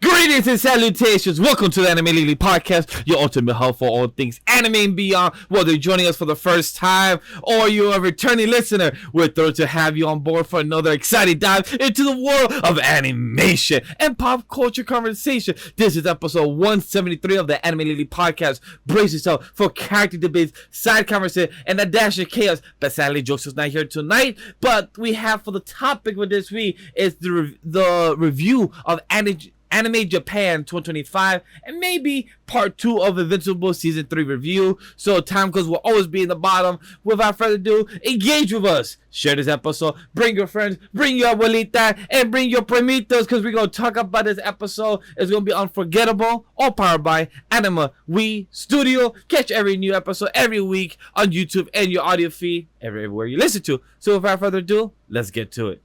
Greetings and salutations. Welcome to the Anime Lately Podcast, your ultimate hub for all things anime and beyond. Whether you're joining us for the first time or you're a returning listener, we're thrilled to have you on board for another exciting dive into the world of animation and pop culture conversation. This is episode 173 of the Anime Lately Podcast. Brace yourself for character debates, side conversation, and a dash of chaos. But sadly, Jokes is not here tonight. But we have for the topic for this week is the review of Anime Japan 2025 and maybe part 2 of Invincible season 3 review. So time because we'll always be in the bottom. Without further ado, engage with us. Share this episode. Bring your friends. Bring your abuelita. And bring your primitos because we're going to talk about this episode. It's going to be unforgettable. All powered by AniMa We Studio. Catch every new episode every week on YouTube and your audio feed everywhere you listen to. So without further ado, let's get to it.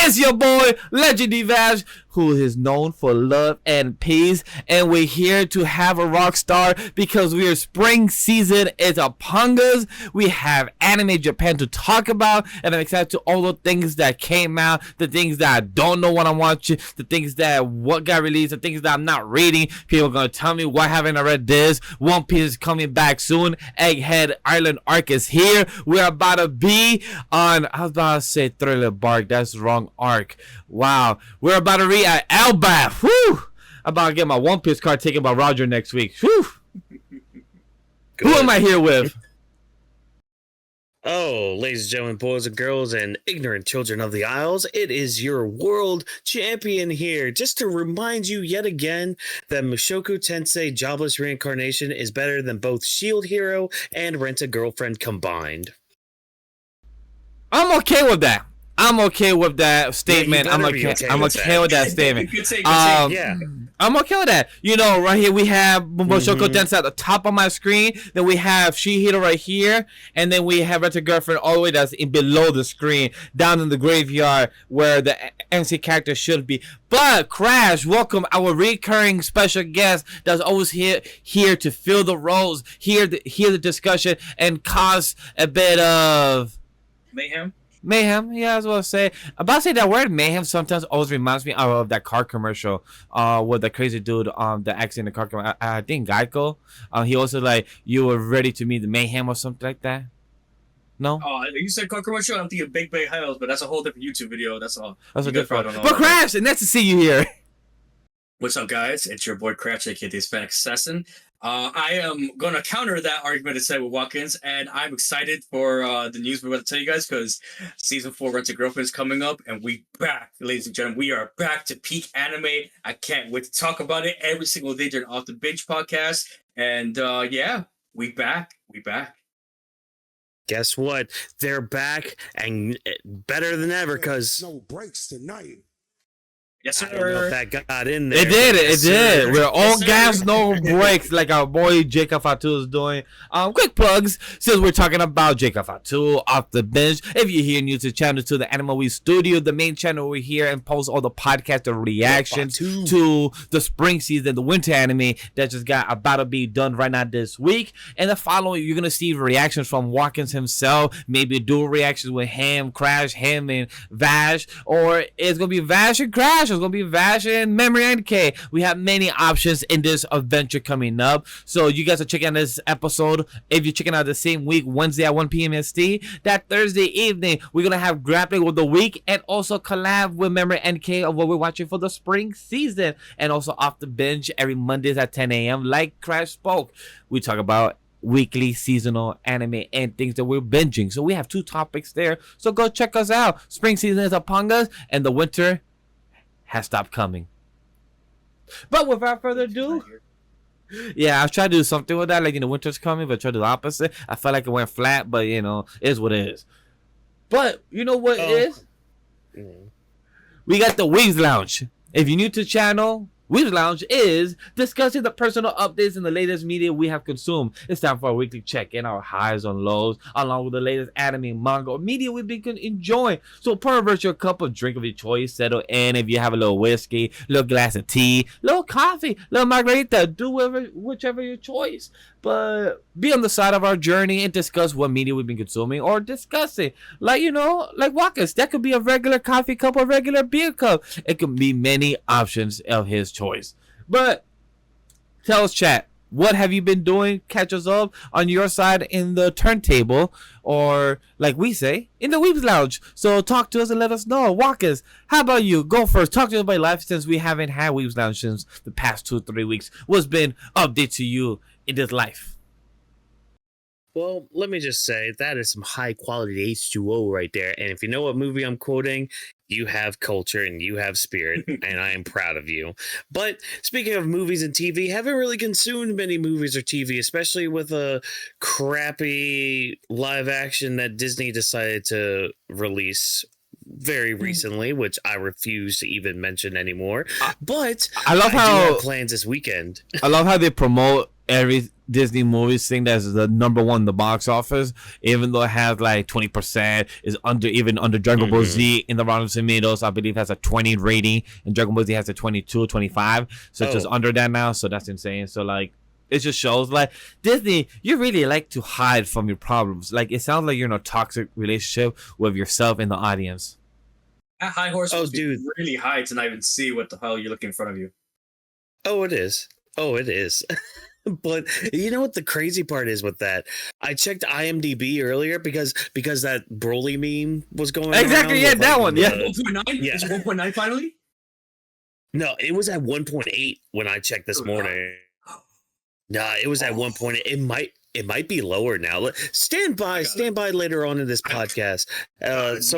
It's your boy, Legendary Vash, who is known for love and peace. And we're here to have a rock star because we are spring season is upon us. We have Anime Japan to talk about. And I'm excited to all the things that came out, the things that I don't know what I'm watching, the things that what got released, the things that I'm not reading. People are going to tell me why haven't I read this. One Piece is coming back soon. Egghead Island arc is here. We're about to be on, I was about to say Thriller Bark. That's wrong arc. Wow. We're about to read at Elbath. Whew. I'm about to get my One Piece card taken by Roger next week. Whew. Who am I here with? Oh, ladies and gentlemen, boys and girls, and ignorant children of the Isles, it is your world champion here, just to remind you yet again that Mushoku Tensei Jobless Reincarnation is better than both Shield Hero and Rent a Girlfriend combined. I'm okay with that. I'm okay with that statement. Yeah, I'm okay with that statement. Good say, yeah. I'm okay with that. You know, right here we have Mushoku Tensei at the top of my screen. Then we have Shihiro right here. And then we have Rent a Girlfriend all the way that's in below the screen. Down in the graveyard where the MC character should be. But Crash, welcome our recurring special guest that's always here to fill the roles, hear the discussion, and cause a bit of mayhem, yeah, I was about to say. About to say that word mayhem sometimes always reminds me of that car commercial with the crazy dude that acts in the car commercial. I think Geico. He also like, you were ready to meet the mayhem or something like that. No? Oh, you said car commercial, I'm thinking Big Bang House, but that's a whole different YouTube video. That's all. That's a different. But Crash, and nice to see you here. What's up, guys? It's your boy Crash, aka the Hispanic Assassin. I am going to counter that argument to say with Whawkins, and I'm excited for the news we're about to tell you guys because season 4 Rent a Girlfriend is coming up, and we back, ladies and gentlemen. We are back to peak anime. I can't wait to talk about it every single day during Off the Binge podcast. And yeah, we back. Guess what? They're back and better than ever because no breaks tonight. Yes, sir. I don't know if that got in there. It did. Sir. We're all gas, no breaks, like our boy Jacob Fatu is doing. Quick plugs, since we're talking about Jacob Fatu, Off the Bench. If you're here new to the channel, to the AniMa We Studio, the main channel, we're here and post all the podcast and reactions to the spring season, the winter anime that just got about to be done right now this week. And the following, you're going to see reactions from Whawkins himself, maybe dual reactions with him, Crash, him, and Vash, or it's going to be Vash and Crash. It's going to be Vash and Memory NK. We have many options in this adventure coming up. So you guys are checking out this episode. If you're checking out the same week, Wednesday at 1 p.m. ST, that Thursday evening, we're going to have Grappling with the Week and also collab with Memory NK of what we're watching for the spring season. And also Off the Binge every Mondays at 10 a.m. Like Crash spoke. We talk about weekly seasonal anime and things that we're binging. So we have 2 topics there. So go check us out. Spring season is upon us and the winter has stopped coming. But without further ado, yeah, I've tried to do something with that, like, you know, winter's coming, but try to do the opposite. I felt like it went flat, but, you know, it is what it is. But you know what it is? We got the Weebs Lounge. If you're new to the channel, Weebs Lounge is discussing the personal updates and the latest media we have consumed. It's time for a weekly check-in, our highs and lows, along with the latest anime, manga, or media we've been enjoying. So pour over your cup of drink of your choice, settle in. If you have a little whiskey, little glass of tea, little coffee, little margarita, do whichever your choice. But be on the side of our journey and discuss what media we've been consuming or discussing. Like, like Whawkins, that could be a regular coffee cup or regular beer cup. It could be many options of his choice. But tell us, chat, what have you been doing? Catch us up on your side in the turntable, or like we say, in the Weebs Lounge. So talk to us and let us know. Whawkins, how about you? Go first. Talk to us about life since we haven't had Weebs Lounge since the past 2-3 weeks. What's been update to you in this life? Well, let me just say that is some high quality H2O right there. And if you know what movie I'm quoting, you have culture and you have spirit, and I am proud of you. But speaking of movies and TV, haven't really consumed many movies or TV, especially with a crappy live action that Disney decided to release very recently, which I refuse to even mention anymore. But I love how do have plans this weekend. I love how they promote every Disney movie thing that's the number one in the box office, even though it has like 20%, is under Dragon Ball Z in the Rotten Tomatoes. I believe has a 20 rating, and Dragon Ball Z has a 22, 25. So it's just under that now. So that's insane. So like, it just shows like Disney, you really like to hide from your problems. Like it sounds like you're in a toxic relationship with yourself and the audience. That high horse must be really high to not even see what the hell you're looking in front of you. Oh, it is. But you know what the crazy part is with that? I checked IMDb earlier because that Broly meme was going exactly around. Yeah, that one. Yeah, 1.9. Yeah, is 1.9 finally? No, it was at 1.8 when I checked this morning. Nah, it was at 1.8. It might be lower now. Stand by later on in this podcast. As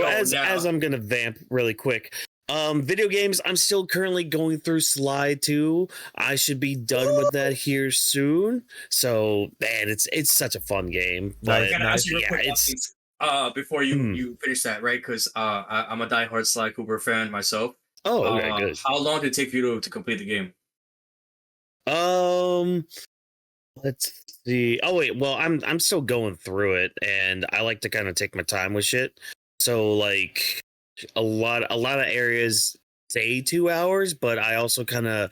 I'm gonna vamp really quick. Video games, I'm still currently going through Sly 2. I should be done with that here soon. So, man, it's such a fun game. But I gotta ask you real quick, before you finish that, right? Because I'm a diehard Sly Cooper fan myself. Oh, okay, good. How long did it take you to complete the game? Let's see. Oh wait, well, I'm still going through it, and I like to kind of take my time with shit. So like a lot of areas say 2 hours, but I also kind of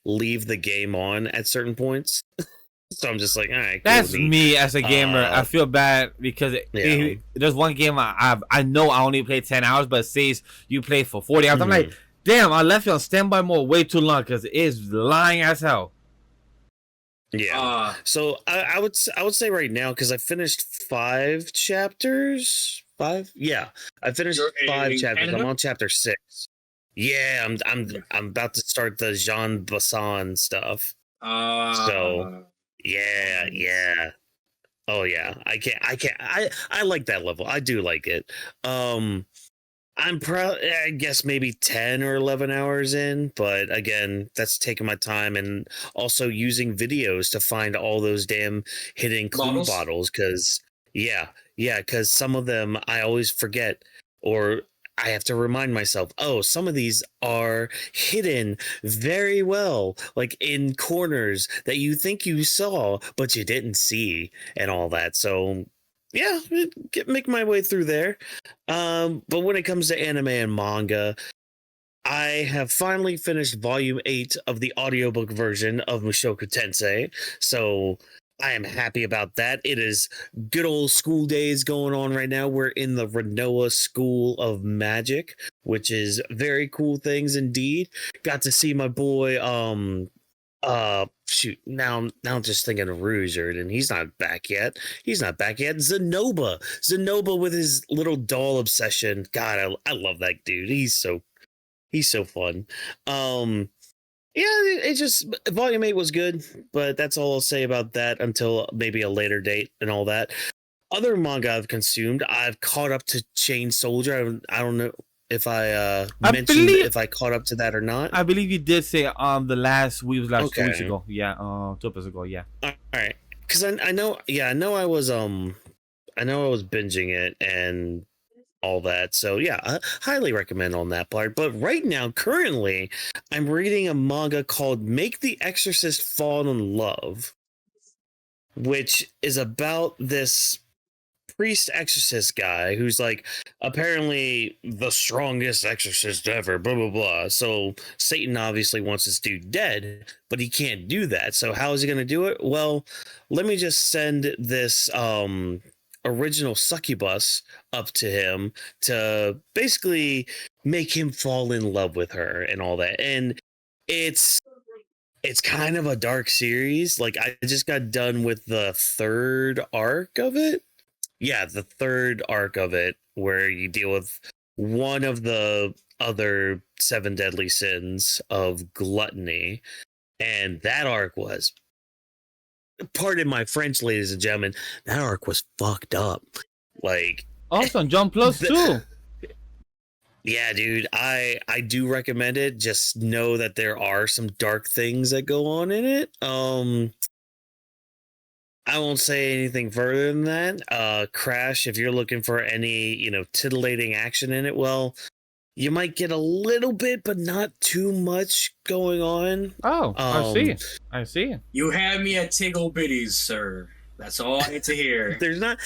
leave the game on at certain points. So I'm just like, all right, cool. That's me as a gamer. I feel bad because there's one game I know I only played 10 hours, but it says you play for 40 hours. I'm like, damn, I left you on standby mode way too long because it is lying as hell. Yeah. So I would say right now, because I finished 5 chapters. 5? Yeah. I finished 5 chapters. I'm on chapter 6. Yeah, I'm about to start the Jean Bassan stuff. So yeah. Oh yeah. I like that level. I do like it. I'm probably, I guess, maybe 10 or 11 hours in, but again, that's taking my time and also using videos to find all those damn hidden clue bottles. Because, because some of them I always forget, or I have to remind myself, oh, some of these are hidden very well, like in corners that you think you saw, but you didn't see and all that. So, yeah, make my way through there. But when it comes to anime and manga, I have finally finished volume 8 of the audiobook version of Mushoku Tensei. So I am happy about that. It is good old school days going on right now. We're in the Renoa School of Magic, which is very cool things indeed. Got to see my boy, shoot, now I'm just thinking of Rougeard, and he's not back yet. Zenoba with his little doll obsession. God, I love that dude. He's so fun. It just volume 8 was good, but that's all I'll say about that until maybe a later date and all that. Other manga I've consumed, I've caught up to Chain Soldier. I don't know if I mentioned if I caught up to that or not. I believe you did say the last Weebs Lounge 2 weeks ago. Yeah, 2 episodes ago. Yeah. All right, because I know I was binging it and all that. So yeah, I highly recommend on that part. But right now, currently, I'm reading a manga called Make the Exorcist Fall in Love, which is about this priest exorcist guy who's like apparently the strongest exorcist ever, blah blah blah. So Satan obviously wants this dude dead, but he can't do that. So how is he going to do it? Well, let me just send this original succubus up to him to basically make him fall in love with her and all that. And it's kind of a dark series. Like I just got done with the third arc of it. Yeah, the third arc of it, where you deal with one of the other 7 deadly sins of gluttony. And that arc was, pardon my French, ladies and gentlemen, that arc was fucked up. Like, Also on Jump Plus too. yeah, dude, I do recommend it. Just know that there are some dark things that go on in it. I won't say anything further than that. Crash, if you're looking for any, titillating action in it, well, you might get a little bit, but not too much going on. Oh, I see. You have me at tickle bitties, sir. That's all I need to hear. There's not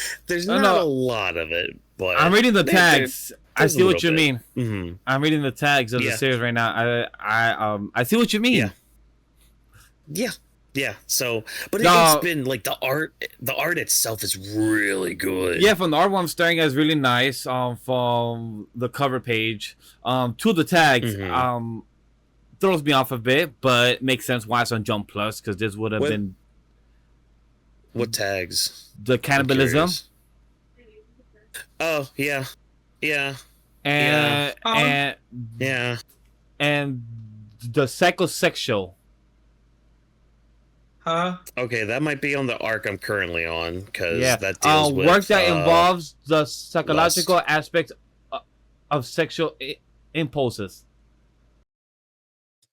a lot of it, but I'm reading the tags. I see what you mean. Mm-hmm. I'm reading the tags of the series right now. I see what you mean. Yeah. So, but it's been like the art itself is really good. Yeah, from the art one I'm staring at is really nice. From the cover page, to the tags, throws me off a bit, but makes sense why it's on Jump Plus, because this would have been. What tags? The cannibalism. Oh yeah. And the psychosexual. Huh? Okay, that might be on the arc I'm currently on, because that deals with work that involves the psychological aspects of sexual impulses.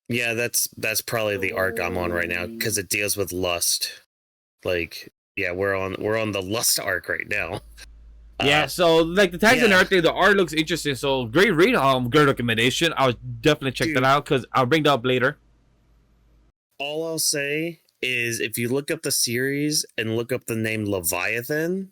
Yeah, that's probably the arc I'm on right now, because it deals with lust. Like, yeah, we're on the lust arc right now. Yeah, so like the tags and everything, the art looks interesting. So great read, great recommendation. I'll definitely check that out, because I'll bring that up later. All I'll say is if you look up the series and look up the name Leviathan,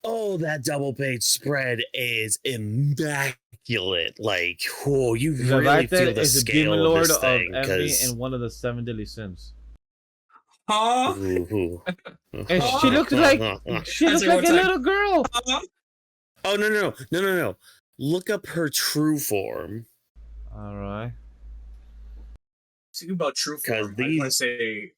that double page spread is immaculate. Like, you really Leviathan feel the is scale the demon lord of this of thing, envy and one of the 7 deadly sins. Huh? And she looks like a little girl. Oh no! Look up her true form. All right. Speaking about true form, I want to say,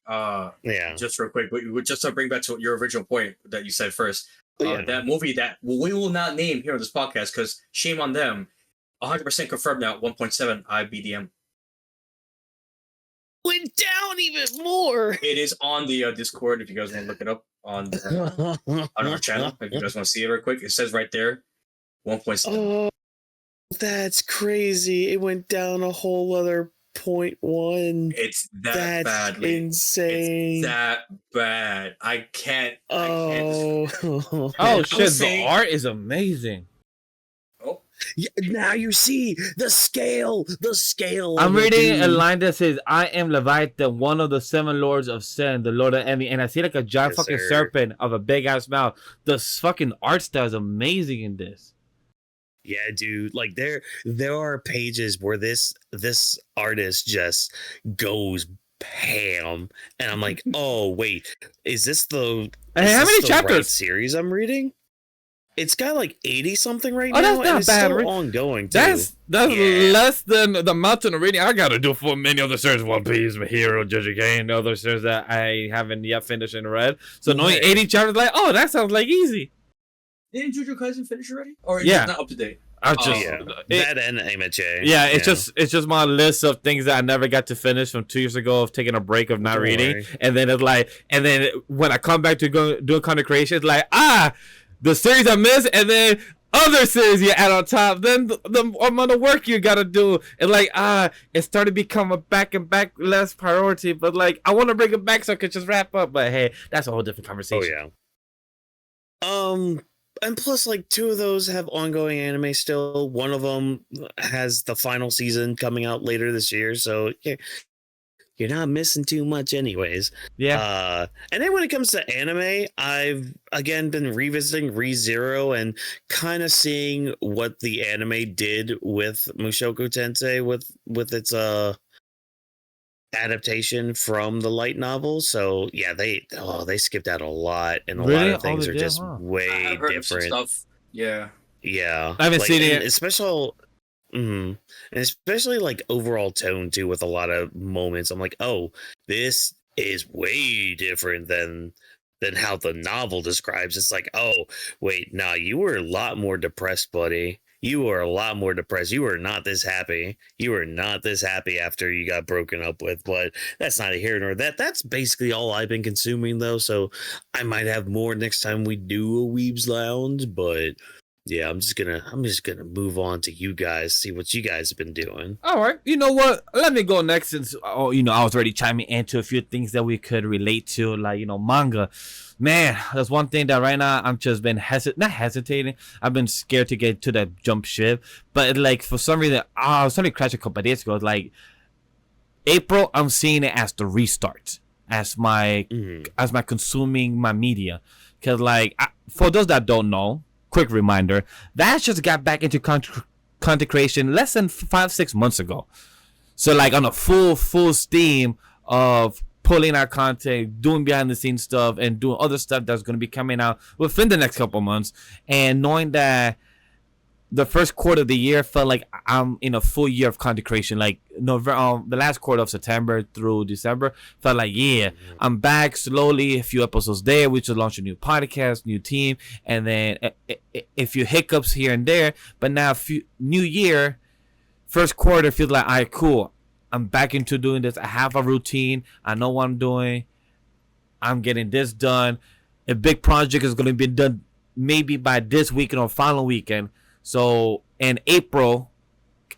just real quick, but just to bring back to your original point that you said first, that movie that we will not name here on this podcast because shame on them, 100% confirmed now, 1.7 IBDM. Went down even more. It is on the Discord if you guys want to look it up on our channel. If you guys want to see it real quick, it says right there, 1.7. Oh, that's crazy! It went down a whole other 0.1. It's that's badly insane. It's that bad. I can't. Oh shit! The art is amazing. Oh, yeah, now you see the scale. I'm reading a line that says, "I am Leviathan, one of the 7 lords of sin, the lord of envy," and I see like a giant fucking serpent of a big ass mouth. The fucking art style is amazing in this. Yeah, dude. Like there are pages where this artist just goes ham, and I'm like, oh wait, is this the how many chapters right series I'm reading? It's got like 80 something right now. That's not and it's bad. Still ongoing. Too. That's less than the mountain of reading I gotta do for many other series. One Piece, My Hero, Jujutsu, and other series that I haven't yet finished and read. So knowing 80 chapters, like, that sounds like easy. Didn't Jujutsu Kaisen finish already? Or is it not up to date? That and AniMa. Yeah, it's just my list of things that I never got to finish from 2 years ago of taking a break of not reading, and then it's like, and then when I come back to go do a content creation, it's like the series I missed, and then other series you add on top, then the amount of work you gotta do, and like it started to become a back less priority, but like I want to bring it back so I could just wrap up, but hey, that's a whole different conversation. Oh yeah. and plus, like, two of those have ongoing anime still. One of them has the final season coming out later this year, so you're not missing too much anyways. Yeah. And then when it comes to anime, I've again been revisiting ReZero and kind of seeing what the anime did with Mushoku Tensei with its adaptation from the light novel. So yeah, they skipped out a lot, and a lot Really? of things they are did, just huh? way I've heard of some different. stuff. Yeah. Yeah, I haven't like, seen and it. especially, and especially like overall tone too, with a lot of moments. I'm like, oh, this is way different than how the novel describes. It's like, oh, wait, nah, you were a lot more depressed, buddy. You were a lot more depressed. You were not this happy. You were not this happy after you got broken up with. But that's neither here nor that. That's basically all I've been consuming, though. So I might have more next time we do a Weebs Lounge. But yeah, I'm just gonna move on to you guys, see what you guys have been doing. All right. You know what? Let me go next since I was already chiming into a few things that we could relate to, like manga. Man, there's one thing that right now I'm just been not hesitating. I've been scared to get to that jump ship, but like for some reason, something crashed a couple of days ago. Like April, I'm seeing it as the restart, as my consuming my media, because like for those that don't know. Quick reminder, Vash just got back into content creation less than 5-6 months ago. So like on a full steam of pulling our content, doing behind the scenes stuff, and doing other stuff that's going to be coming out within the next couple months. And knowing that the first quarter of the year felt like I'm in a full year of content creation. Like November, the last quarter of September through December felt like, I'm back slowly. A few episodes there. We just launched a new podcast, new team, and then a few hiccups here and there. But now, new year, first quarter feels like, all right, cool. I'm back into doing this. I have a routine. I know what I'm doing. I'm getting this done. A big project is going to be done maybe by this weekend or following weekend. So in April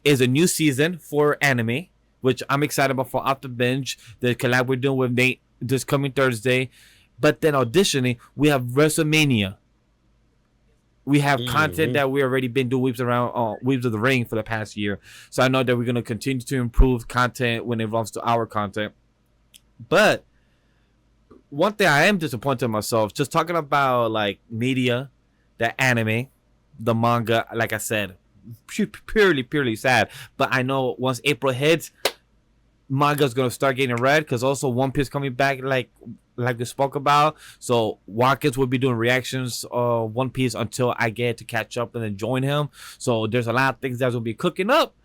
is a new season for anime, which I'm excited about for Off the Binge, the collab we're doing with Nate this coming Thursday. But then auditioning, we have WrestleMania. We have content that we already been doing Weebs of the Ring for the past year. So I know that we're going to continue to improve content when it comes to our content. But one thing I am disappointed in myself, just talking about like media, the anime, the manga, like I said, purely sad. But I know once April hits, manga's gonna start getting read, because also One Piece coming back, like we spoke about. So Whawkins will be doing reactions of One Piece until I get to catch up and then join him. So there's a lot of things that will be cooking up.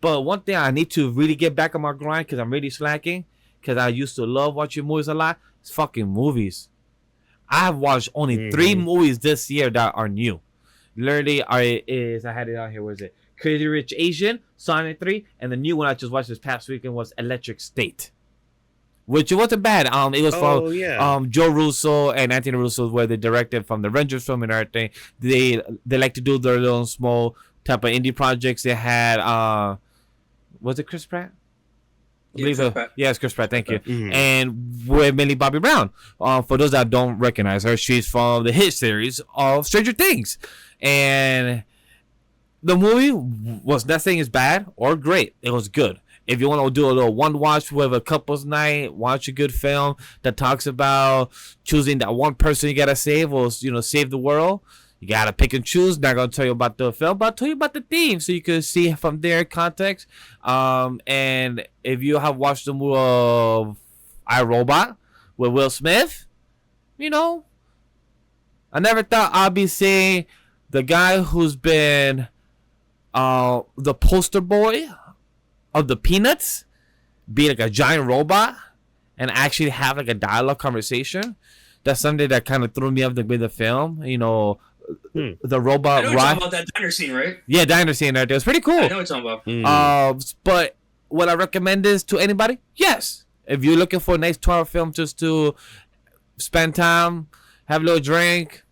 But one thing I need to really get back on my grind, because I'm really slacking, because I used to love watching movies a lot, is fucking movies. I have watched only 3 movies this year that are new. Literally, I had it out here. Where is it? Crazy Rich Asian, Sonic 3, and the new one I just watched this past weekend was Electric State, which it wasn't bad. It was from Joe Russo and Anthony Russo, where they directed from the Rangers film and everything. They like to do their little small type of indie projects. They had was it Chris Pratt? It's Chris Pratt. Thank you. And with Millie Bobby Brown. For those that don't recognize her, she's from the hit series of Stranger Things. And the movie was not saying it's bad or great. It was good. If you want to do a little one watch with a couple's night, watch a good film that talks about choosing that one person you gotta save or save the world. You gotta pick and choose. Not gonna tell you about the film, but I'll tell you about the theme so you can see from their context. And if you have watched the movie of iRobot with Will Smith, I never thought I'd be seeing the guy who's been the poster boy of the Peanuts be like a giant robot and actually have like a dialogue conversation. That's something that kind of threw me off the film. The robot. I know you're talking about that diner scene, right? Yeah, diner scene right there. It's pretty cool. I know what you're talking about. But would I recommend this to anybody? Yes. If you're looking for a nice 2-hour film just to spend time, have a little drink,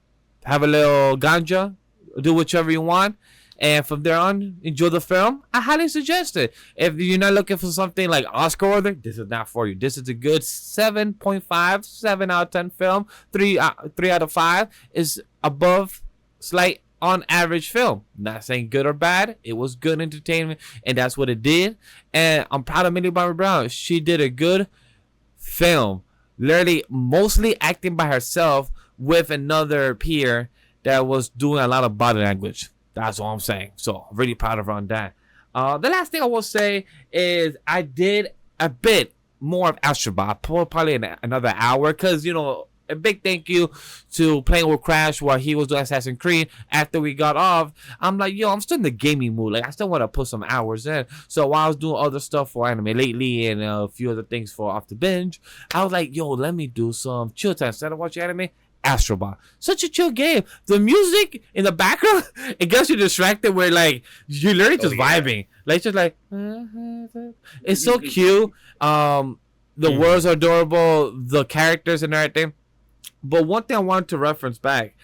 have a little ganja, do whichever you want, and from there on, enjoy the film, I highly suggest it. If you're not looking for something like Oscar order, this is not for you. This is a good 7.5, 7 out of 10 film. 3 out of 5 is above slight on average film. Not saying good or bad. It was good entertainment, and that's what it did. And I'm proud of Millie Bobby Brown. She did a good film. Literally, mostly acting by herself with another peer that was doing a lot of body language. That's all I'm saying. So, I'm really proud of her on that. The last thing I will say is I did a bit more of Astro Bot, probably another hour, because, you know, a big thank you to playing with Crash while he was doing Assassin's Creed. After we got off, I'm like, yo, I'm still in the gaming mood. Like, I still want to put some hours in. So while I was doing other stuff for anime lately and a few other things for Off the Binge, I was like, yo, let me do some chill time. Instead of watching anime, Astro Bot. Such a chill game. The music in the background, it gets you distracted where, like, you're literally just vibing. Like, just like, it's so cute. The words are adorable. The characters and everything. But one thing I wanted to reference back,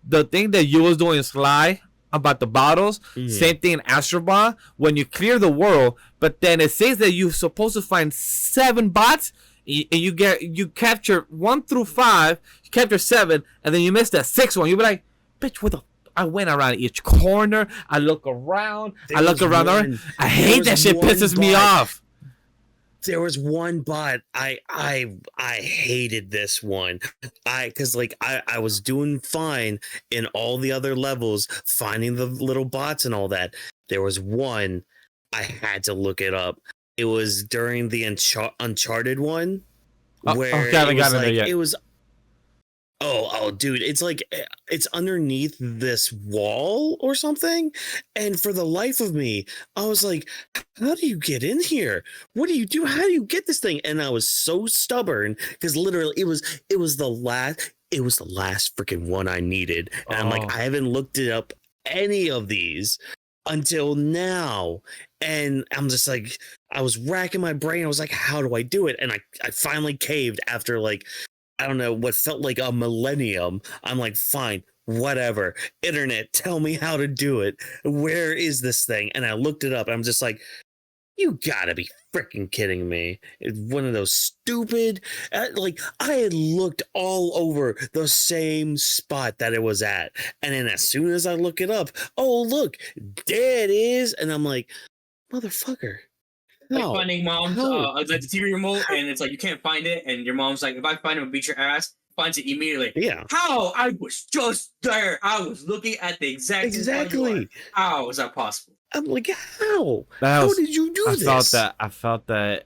the thing that you was doing Sly about the bottles, same thing in Astro Bot, when you clear the world, but then it says that you're supposed to find 7 bots, and you capture 1 through 5, you capture 7, and then you miss that 6th one. You be like, bitch, what the? I went around each corner. I look around. I hate that shit. Pisses me off. There was one bot I hated this one. Because I was doing fine in all the other levels, finding the little bots and all that. There was one I had to look it up. It was during the Uncharted one where it was Oh, dude, it's like it's underneath this wall or something. And for the life of me, I was like, how do you get in here? What do you do? How do you get this thing? And I was so stubborn because literally it was the last freaking one I needed. And I'm like, I haven't looked it up any of these until now. And I'm just like, I was racking my brain. I was like, how do I do it? And I finally caved after like, I don't know, what felt like a millennium. I'm like, fine, whatever. Internet, tell me how to do it. Where is this thing? And I looked it up. And I'm just like, you gotta be freaking kidding me. It's one of those stupid, like, I had looked all over the same spot that it was at. And then as soon as I look it up, oh, look, there it is. And I'm like, motherfucker. Like finding mom's like the TV remote, and it's like you can't find it, and your mom's like, if I find it, I'll beat your ass. Finds it immediately. Yeah. How? I was just there. I was looking at the exactly. How is that possible? I'm like, how? How did you do this? I felt that.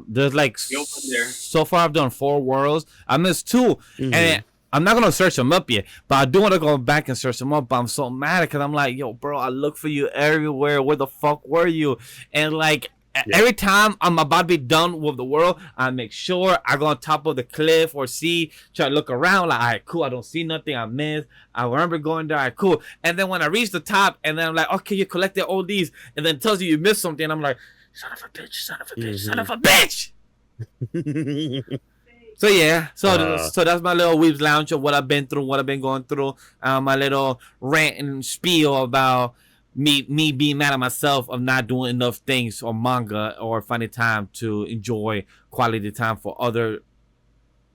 There's like so far I've done 4 worlds. I missed 2, and I'm not gonna search them up yet, but I do want to go back and search them up. But I'm so mad because I'm like, yo, bro, I look for you everywhere. Where the fuck were you? And like. Yeah. Every time I'm about to be done with the world, I make sure I go on top of the cliff or sea, try to look around, like, all right, cool, I don't see nothing, I missed. I remember going there, all right, cool. And then when I reach the top, and then I'm like, okay, you collected all these, and then it tells you missed something, and I'm like, son of a bitch, son of a bitch, son of a bitch! So yeah, so that's my little Weebs Lounge of what I've been through, what I've been going through, my little rant and spiel about me being mad at myself of not doing enough things or manga or finding time to enjoy quality time for other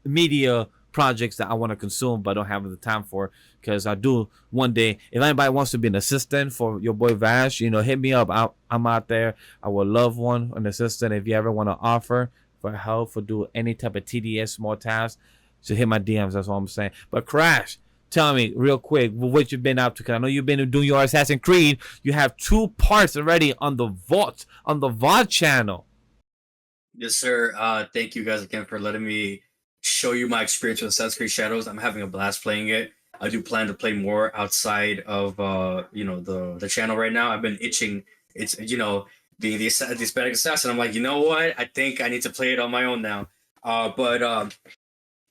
media projects that I want to consume but don't have the time for, because I do one day. If anybody wants to be an assistant for your boy Vash, hit me up. I'm out there. I would love an assistant. If you ever want to offer for help for do any type of TDS small tasks, so hit my DMs. That's all I'm saying. But Crash, tell me real quick what you've been up to, because I know you've been doing your Assassin's Creed. You have 2 parts already on the VOD channel. Yes, sir. Thank you guys again for letting me show you my experience with Assassin's Creed Shadows. I'm having a blast playing it. I do plan to play more outside of the channel right now. I've been itching. It's being the Hispanic assassin. I'm like, you know what? I think I need to play it on my own now. But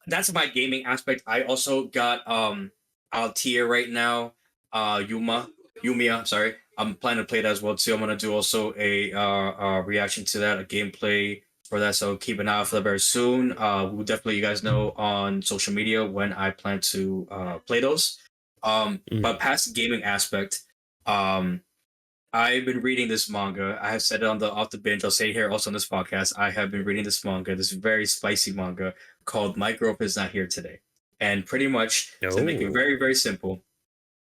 that's my gaming aspect. I also got Altia right now. Yumiya, sorry. I'm planning to play that as well too. I'm gonna do also a reaction to that, a gameplay for that. So keep an eye out for that very soon. We'll definitely you guys know on social media when I plan to play those. But past the gaming aspect, I've been reading this manga. I have said it on the Off the Binge. I'll say it here also on this podcast. I have been reading this manga, this very spicy manga called My Girlfriend Is Not Here Today. And pretty much, to make it very, very simple,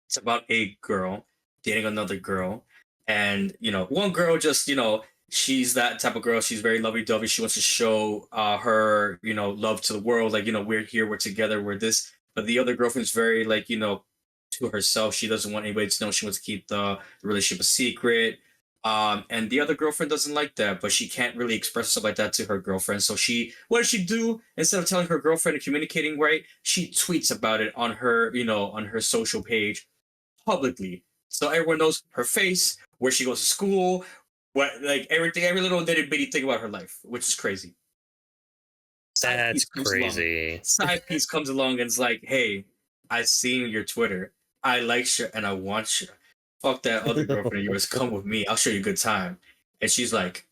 It's about a girl dating another girl, and one girl just she's that type of girl. She's very lovey-dovey. She wants to show her love to the world. Like we're here, we're together, we're this. But the other girlfriend's very like to herself. She doesn't want anybody to know. She wants to keep the relationship a secret. And the other girlfriend doesn't like that, but she can't really express herself like that to her girlfriend. So what does she do? Instead of telling her girlfriend and communicating right, she tweets about it on her, on her social page publicly. So everyone knows her face, where she goes to school, what, like everything, every little bitty bitty thing about her life, which is crazy. That's crazy. Side piece comes along and it's like, hey, I seen your Twitter. I like you and I want you. Fuck that other girlfriend of yours. Come with me. I'll show you a good time. And she's like,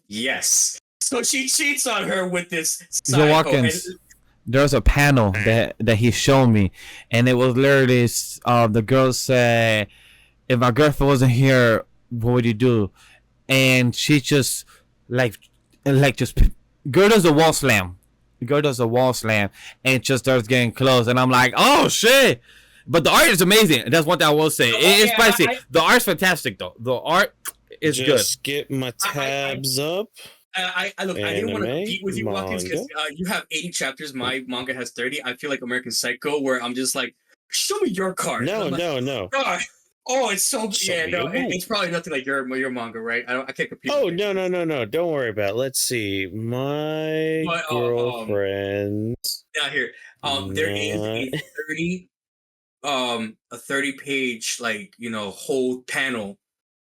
yes. So she cheats on her with this Yo, Whawkins, there's a panel that he showed me, and it was literally the girl said, if my girlfriend wasn't here, what would you do? And she just girl does a wall slam. Girl does a wall slam and just starts getting close, and I'm like, oh shit. But the art is amazing. That's one thing I will say. It is spicy. The art's fantastic, though. The art is good. Just get my tabs up. I look. I didn't want to compete with you, Whawkins, because you have 80 chapters. My manga has 30. I feel like American Psycho, where I'm just like, show me your card. No. God. Oh, it's so yeah. No, it's probably nothing like your manga, right? I can't compete. Oh no. Don't worry about it. Let's see. My girlfriend. Yeah, here. There is a 30. A 30-page whole panel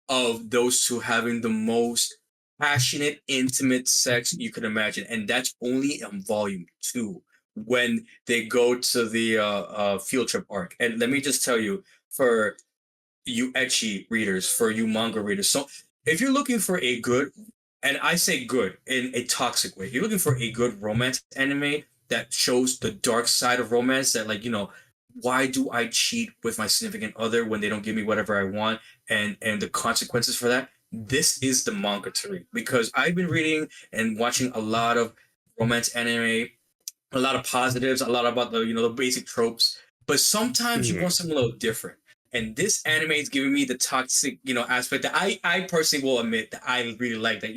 of those two having the most passionate, intimate sex you could imagine, and that's only in volume 2 when they go to the field trip arc. And let me just tell you, for you ecchi readers, for you manga readers, so if you're looking for a good, and I say good in a toxic way, you're looking for a good romance anime that shows the dark side of romance, that why do I cheat with my significant other when they don't give me whatever I want, and the consequences for that? This is the manga to read, because I've been reading and watching a lot of romance anime, a lot of positives, a lot about the basic tropes, but sometimes you want something a little different. And this anime is giving me the toxic aspect that I personally will admit that I really like. That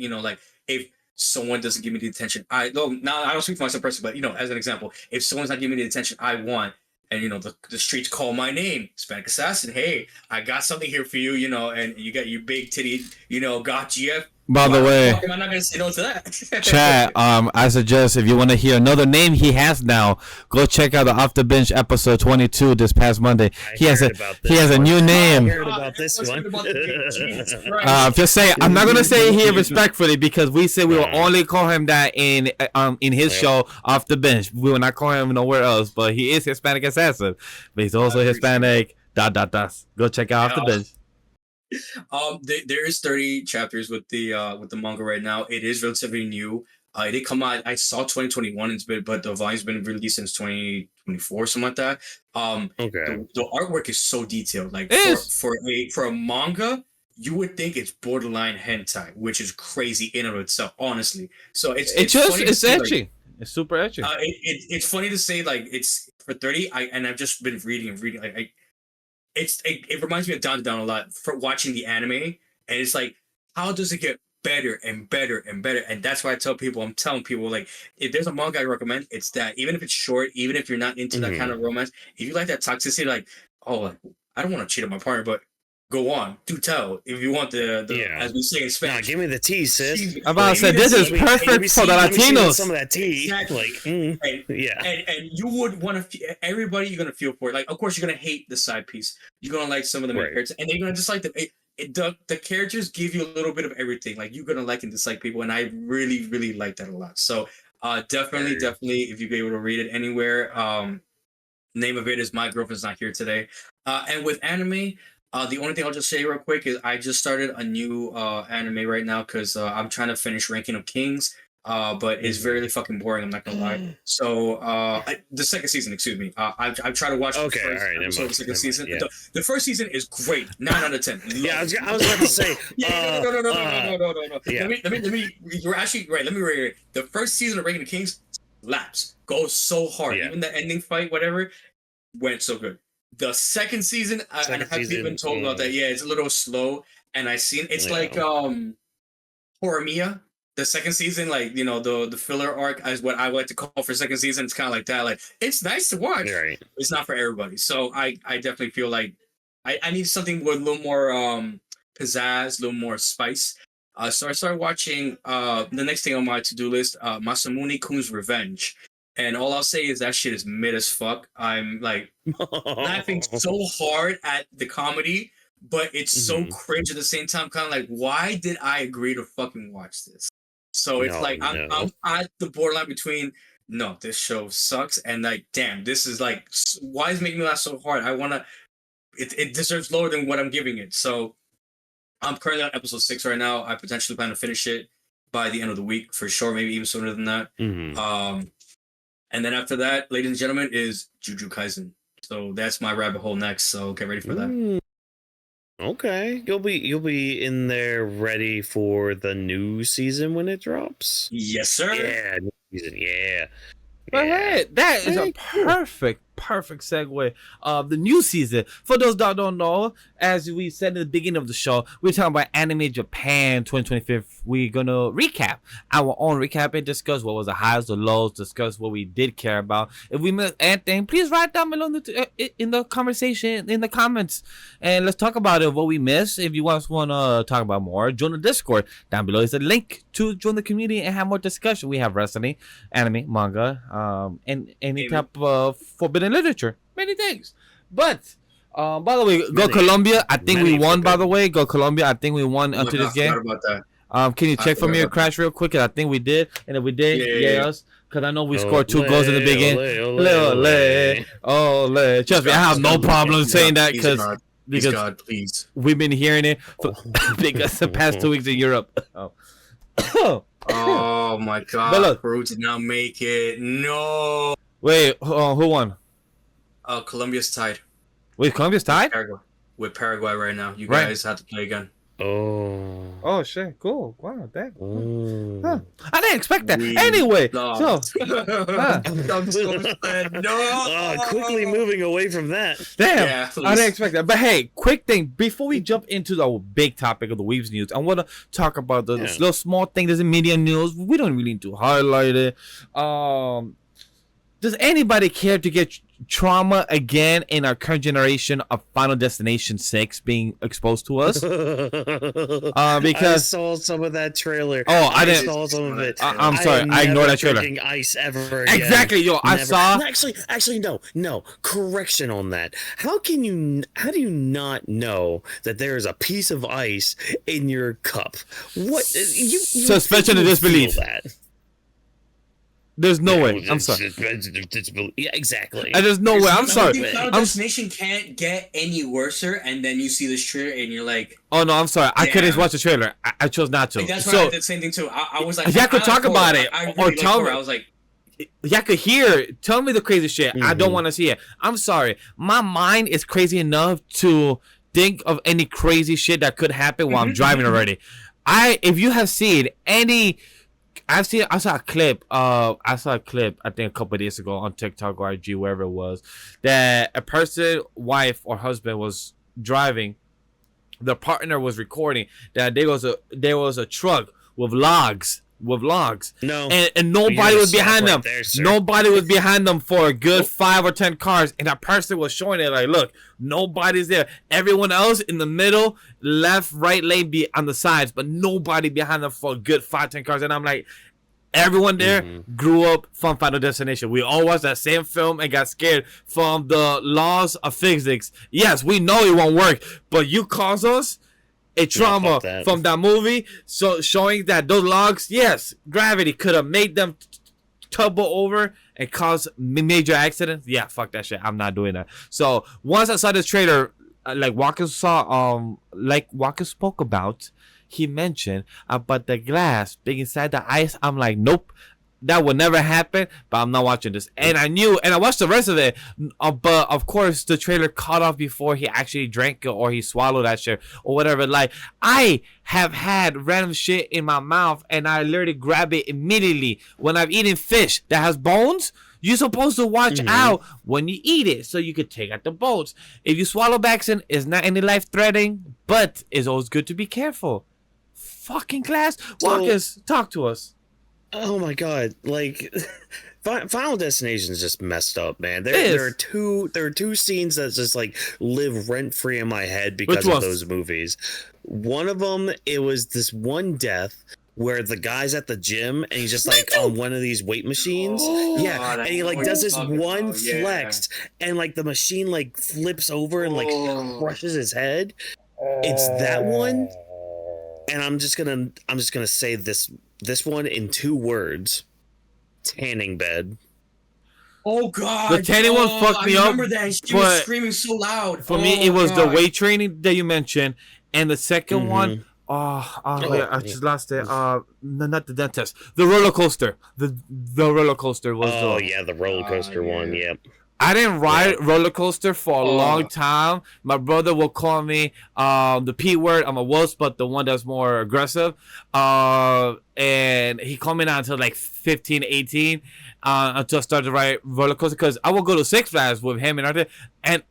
if someone doesn't give me the attention I don't speak for myself personally, but as an example, if someone's not giving me the attention I want, and the streets call my name, Hispanic Assassin, hey, I got something here for you, and you got your big titty, got GF. By the way, I'm not gonna say no to that. Chat, I suggest if you want to hear another name he has now, go check out the Off the Bench episode 22 this past Monday. He has a new name. I heard about this one. Just say, I'm not gonna say here respectfully, because we said we will only call him that in his show Off the Bench. We will not call him nowhere else. But he is Hispanic Assassin, but he's also Hispanic. ... Go check out Off the Bench. There is 30 chapters with the manga right now. It is relatively new. It did come out. I saw 2021, but the volume's been released since 2024, something like that. Okay. The artwork is so detailed. Like for a manga, you would think it's borderline hentai, which is crazy in and of itself, honestly. So it's edgy. It's super edgy. It's funny to say it's for 30. I've just been reading. It reminds me of Down to Down a lot for watching the anime, and it's like, how does it get better and better and better? And that's why I'm telling people, if there's a manga I recommend, it's that. Even if it's short, even if you're not into that kind of romance, if you like that toxicity, I don't want to cheat on my partner, but go on, do tell. If you want the as we say in Spanish, give me the tea, sis. I'm about to say, this is perfect for the Latinos. Some of that tea, exactly. And you would want to. Everybody, you're gonna feel for it. Of course, you're gonna hate the side piece. You're gonna like some of the main characters, and you're gonna dislike them. The characters give you a little bit of everything. You're gonna like and dislike people, and I really, really like that a lot. So, definitely, if you be able to read it anywhere. Name of it is My Girlfriend's Not Here Today. And with anime. The only thing I'll just say real quick is I just started a new anime right now, because I'm trying to finish Ranking of Kings, but it's very fucking boring. I'm not gonna lie. So the second season, excuse me. I've tried to watch the second season. Yeah. The first season is great, 9 out of 10. Yeah, I was about to say. No. Yeah. Let me. You're actually right. Let me reiterate. The first season of Ranking of Kings goes so hard. Yeah. Even the ending fight, whatever, went so good. The second season, I Second have season, been told about that. Yeah, it's a little slow, and I seen it's like Horimiya. The second season, like the filler arc is what I like to call for second season. It's kind of like that. Like it's nice to watch. Right. It's not for everybody. So I definitely feel like I need something with a little more pizzazz, a little more spice. So I started watching the next thing on my to-do list, Masamune-kun's Revenge. And all I'll say is that shit is mid as fuck. I'm like laughing so hard at the comedy, but it's so cringe at the same time. Kind of like, why did I agree to fucking watch this? So it's I'm at the borderline between no, this show sucks, and like, damn, this is like, why is it making me laugh so hard? It deserves lower than what I'm giving it. So I'm currently on episode 6 right now. I potentially plan to finish it by the end of the week for sure, maybe even sooner than that. And then after that, ladies and gentlemen, is Jujutsu Kaisen. So that's my rabbit hole next. So get ready for that. Okay, you'll be in there ready for the new season when it drops. Yes, sir. Yeah, new season. Yeah. But hey, that is a perfect segue of the new season. For those that don't know, as we said in the beginning of the show, we're talking about Anime Japan 2025. We're gonna recap our own recap and discuss what was the highs, the lows, discuss what we did care about. If we missed anything, please write down below in the conversation, in the comments, and let's talk about it, what we missed. If you want to talk about more, join the Discord. Down below is a link to join the community and have more discussion. We have wrestling, anime, manga, and any type of forbidden literature, many things. But by the way, go Colombia. I think we won. By the way, go Colombia. I think we won until this game. About that. Can you check for me or Crash real quick? I think we did, and if we did, yeah, us. Because I know we scored 2 goals in the beginning. Ole. Trust me, I have no problem saying that because God, please. We've been hearing it because the past 2 weeks in Europe. Oh my God! But look, Peru did not make it. No. Wait, who won? Colombia's tied. Wait, Colombia's tied? With Paraguay right now. You guys have to play again. Oh shit, cool. Wow, damn. Huh. I didn't expect that. Anyway, so quickly moving away from that. Damn, yeah, I didn't expect that. But hey, quick thing before we jump into the big topic of the Weebs news, I want to talk about the little small thing. There's in media news. We don't really need to highlight it. Does anybody care to get trauma again in our current generation of Final Destination 6 being exposed to us? Because I saw some of that trailer. Oh, I didn't. Saw some of it. I'm sorry, I ignored that trailer. Ice ever again. Exactly, yo. I saw. Actually, no. Correction on that. How do you not know that there is a piece of ice in your cup? What you suspension of disbelief. That. There's no way. I'm sorry. Yeah, exactly. There's no way. I'm sorry. Final Destination can't get any worser, and then you see this trailer, and you're like, "Oh no, I'm sorry. I couldn't watch the trailer. I chose not to." Like, that's why I did the same thing too. I was like, "Yeah, could talk about it, or tell me." I was like, "Yeah, I could hear. Tell me the crazy shit. I don't want to see it." I'm sorry. My mind is crazy enough to think of any crazy shit that could happen while I'm driving already. If you have seen any. I saw a clip. I think a couple of days ago on TikTok or IG, wherever it was, that a person, wife or husband, was driving. The partner was recording that there was a truck with logs. No, and nobody was behind them. Nobody was behind them for a good 5 or 10 cars, and that person was showing it like, look, nobody's there. Everyone else in the middle, left, right lane, be on the sides, but nobody behind them for a good 5, 10 cars. And I'm like, everyone there grew up from Final Destination. We all watched that same film and got scared from the laws of physics. Yes, we know it won't work, but you cause us a trauma from that movie, so showing that those logs, yes, gravity could have made them tumble over and cause major accidents. Yeah, fuck that shit. I'm not doing that. So once I saw this trailer, like Whawkins spoke about, he mentioned about the glass being inside the ice. I'm like, nope. That would never happen, but I'm not watching this. And I knew, and I watched the rest of it, but of course the trailer cut off before he actually drank it or he swallowed that shit or whatever. Like, I have had random shit in my mouth and I literally grab it immediately when I've eaten fish that has bones. You're supposed to watch Mhm. out when you eat it so you could take out the bones. If you swallow vaccine, it's not any life threatening, but it's always good to be careful. Fucking class. Whawkins, talk to us. Oh my god! Like, Final Destination is just messed up, man. It There is. are two scenes that just like live rent free in my head because Which of ones? those movies. One of them, it was this one death where the guy's at the gym and he's just like on one of these weight machines. Oh, Yeah, God, and I he know like what does you're this talking one about, yeah. flex, and like the machine like flips over and like Oh. crushes his head. It's that one, and I'm just gonna say this one in 2 words: tanning bed. Oh God! The tanning one fucked me I up, remember that. She was but screaming so loud. For me, it Oh, was the God. weight training that you mentioned, and the second one. Mhm. Yeah, I just lost it. Not the dentist. The roller coaster. The roller coaster was. Oh yeah, the roller coaster one. yeah. Yep. I didn't ride roller coaster for a Oh. long time. My brother will call me the P word. I'm a wuss, but the one that's more aggressive. And he called me now until like 15, 18, until I started to ride roller coaster, because I will go to Six Flags with him and everything, and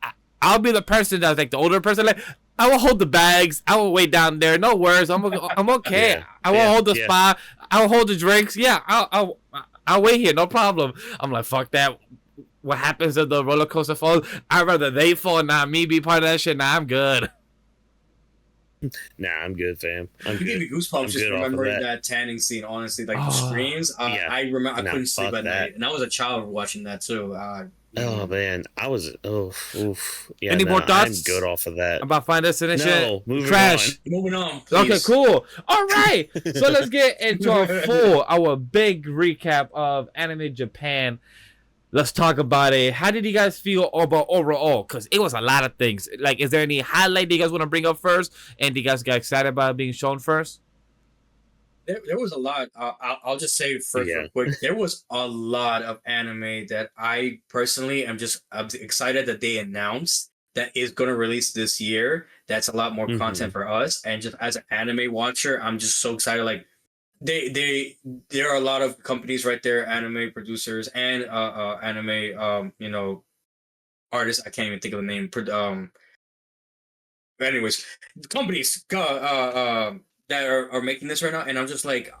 I'll be the person that's like the older person, like I will hold the bags, I will wait down there, no worries, I'm okay. Yeah. I will Yeah. hold the Yeah. spot, I'll hold the drinks, yeah, I'll wait here, no problem. I'm like, fuck that. What happens if the roller coaster falls? I'd rather they fall, not me be part of that shit. Nah, I'm good. Nah, I'm good, fam. I'm You gave good. me goosebumps I'm just good off of remembering that. that tanning scene. Honestly, like the Oh, screams. yeah. I remember I Nah, couldn't sleep fuck at that. night, and I was a child watching that too. Oh man, I was oof. Yeah, Any more I'm thoughts good off of that. about Final Destination? No, moving Trash. Moving on. Okay, Please. cool. All right. So let's get into our big recap of Anime Japan. Let's talk about it. How did you guys feel about overall? Because it was a lot of things. Like, is there any highlight that you guys want to bring up first? And do you guys get excited about it being shown first? There was a lot. I'll just say first Yeah. real quick. There was a lot of anime that I personally am just excited that they announced that is going to release this year. That's a lot more Mhm. content for us. And just as an anime watcher, I'm just so excited. Like there are a lot of companies right there, anime producers and anime artists. I can't even think of the name. But anyways, companies that are making this right now, and I'm just like,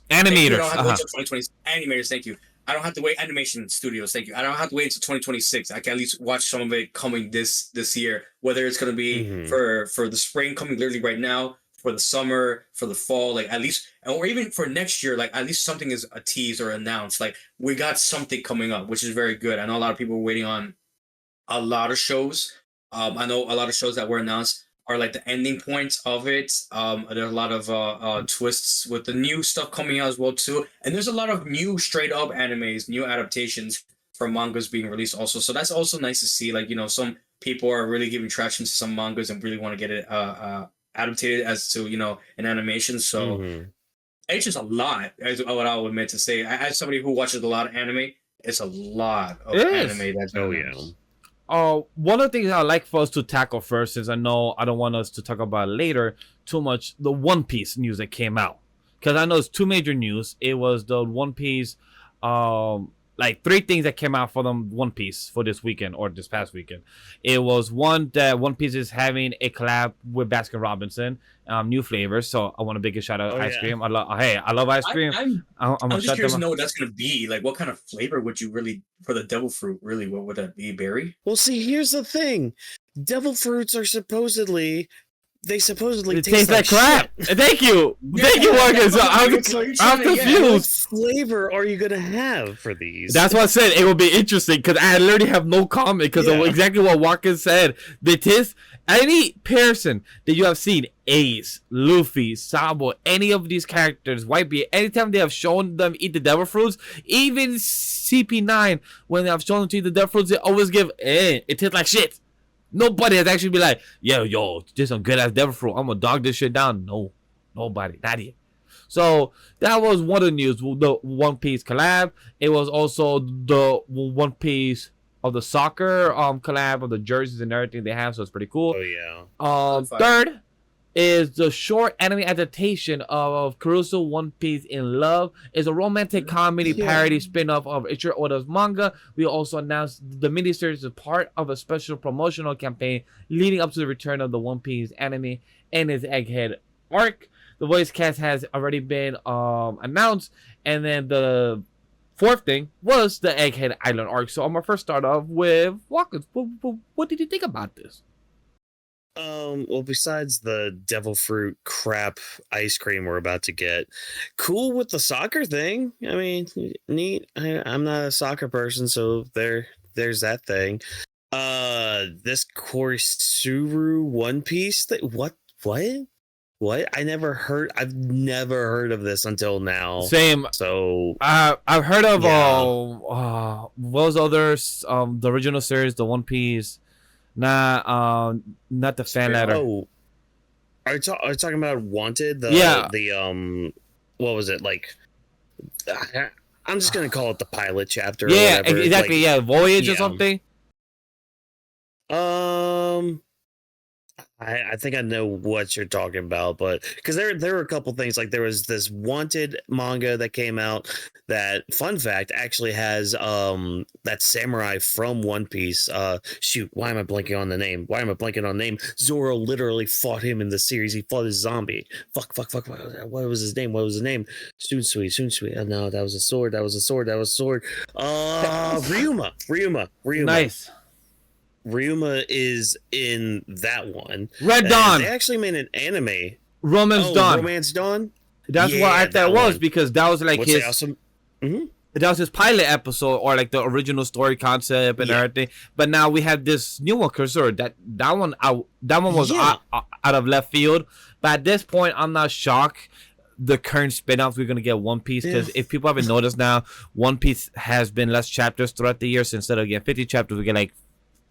thank you, I Animators. don't have to wait until 2020. Animators, thank you. I don't have to wait. Animation studios, thank you. I don't have to wait until 2026. I can at least watch some of it coming this year. Whether it's gonna be Mhm. for the spring coming literally right now, for the summer, for the fall, like at least, or even for next year, like at least something is a tease or announced. Like we got something coming up, which is very good. I know a lot of people are waiting on a lot of shows. I know a lot of shows that were announced are like the ending points of it. There's a lot of twists with the new stuff coming out as well too, and there's a lot of new straight up animes, new adaptations from mangas being released also. So that's also nice to see. Like some people are really giving traction to some mangas and really want to get it adapted as to an animation. So Mhm. it's just a lot, as what I would admit to say. As somebody who watches a lot of anime, it's a lot of It is. anime that's Oh been yeah. announced. One of the things I'd like for us to tackle first, since I know I don't want us to talk about it later too much, the One Piece news that came out. Because I know it's 2 major news. It was the One Piece, like 3 things that came out for them One Piece for this weekend or this past weekend. It was one that One Piece is having a collab with Baskin Robinson, new flavors. So I want to big a shout out Oh, ice yeah. cream. I love ice cream. I'm I'm gonna just shut curious to them. know what that's gonna be. Like, what kind of flavor would you really for the devil fruit? Really, what would that be? Berry? Well, see, here's the thing: devil fruits are supposedly It tastes like crap. shit. Thank you, Whawkins. So I'm What confused. flavor are you gonna have for these? That's why I said it would be interesting, because I literally have no comment because of Yeah. exactly what Whawkins said. This any person that you have seen, Ace, Luffy, Sabo, any of these characters, Whitebeard, anytime they have shown them eat the devil fruits, even CP9, when they have shown them to eat the devil fruits, they always give it tastes like shit. Nobody has actually been like, yo, this some good ass devil fruit. I'm gonna dog this shit down. No, nobody, not yet. So that was one of the news, the One Piece collab. It was also the One Piece of the soccer collab of the jerseys and everything they have. So it's pretty cool. Oh yeah. On fire. Third, is the short anime adaptation of Kurusu One Piece in Love. It's a romantic comedy parody spin-off of Ichiro Oda's manga. We also announced the miniseries is part of a special promotional campaign leading up to the return of the One Piece anime and its Egghead arc. The voice cast has already been announced, and then the fourth thing was the Egghead Island arc. So I'm gonna first start off with Whawkins. What did you think about this? Well, besides the devil fruit crap ice cream we're about to get, cool with the soccer thing. I mean, neat. I'm not a soccer person, so there's that thing. This Korsuru One Piece thing. What? I've never heard of this until now. Same. So I've heard of what was others? The original series, the One Piece. Not the fan letter. Oh, are you talking about Wanted? What was it like? I'm just gonna call it the pilot chapter. Yeah, or whatever. exactly. Like, Voyage or something. I think I know what you're talking about, but because there were a couple things, like there was this Wanted manga that came out that, fun fact, actually has that samurai from One Piece. Shoot, why am I blanking on the name? Zoro literally fought him in the series. He fought his zombie. Fuck. What was his name? Sunsui. Oh, no, that was a sword. Ryuma. Nice. Ryuma is in that one. Red Dawn. They actually made an anime. Romance Dawn. That's what I thought was, because that was like What's his. Awesome? That was his pilot episode, or like the original story concept and everything. But now we have this new one, Cursor. That one was out of left field. But at this point, I'm not shocked. The current spin-offs we're gonna get One Piece, because if people haven't noticed now, One Piece has been less chapters throughout the year. So instead of getting 50 chapters, we get like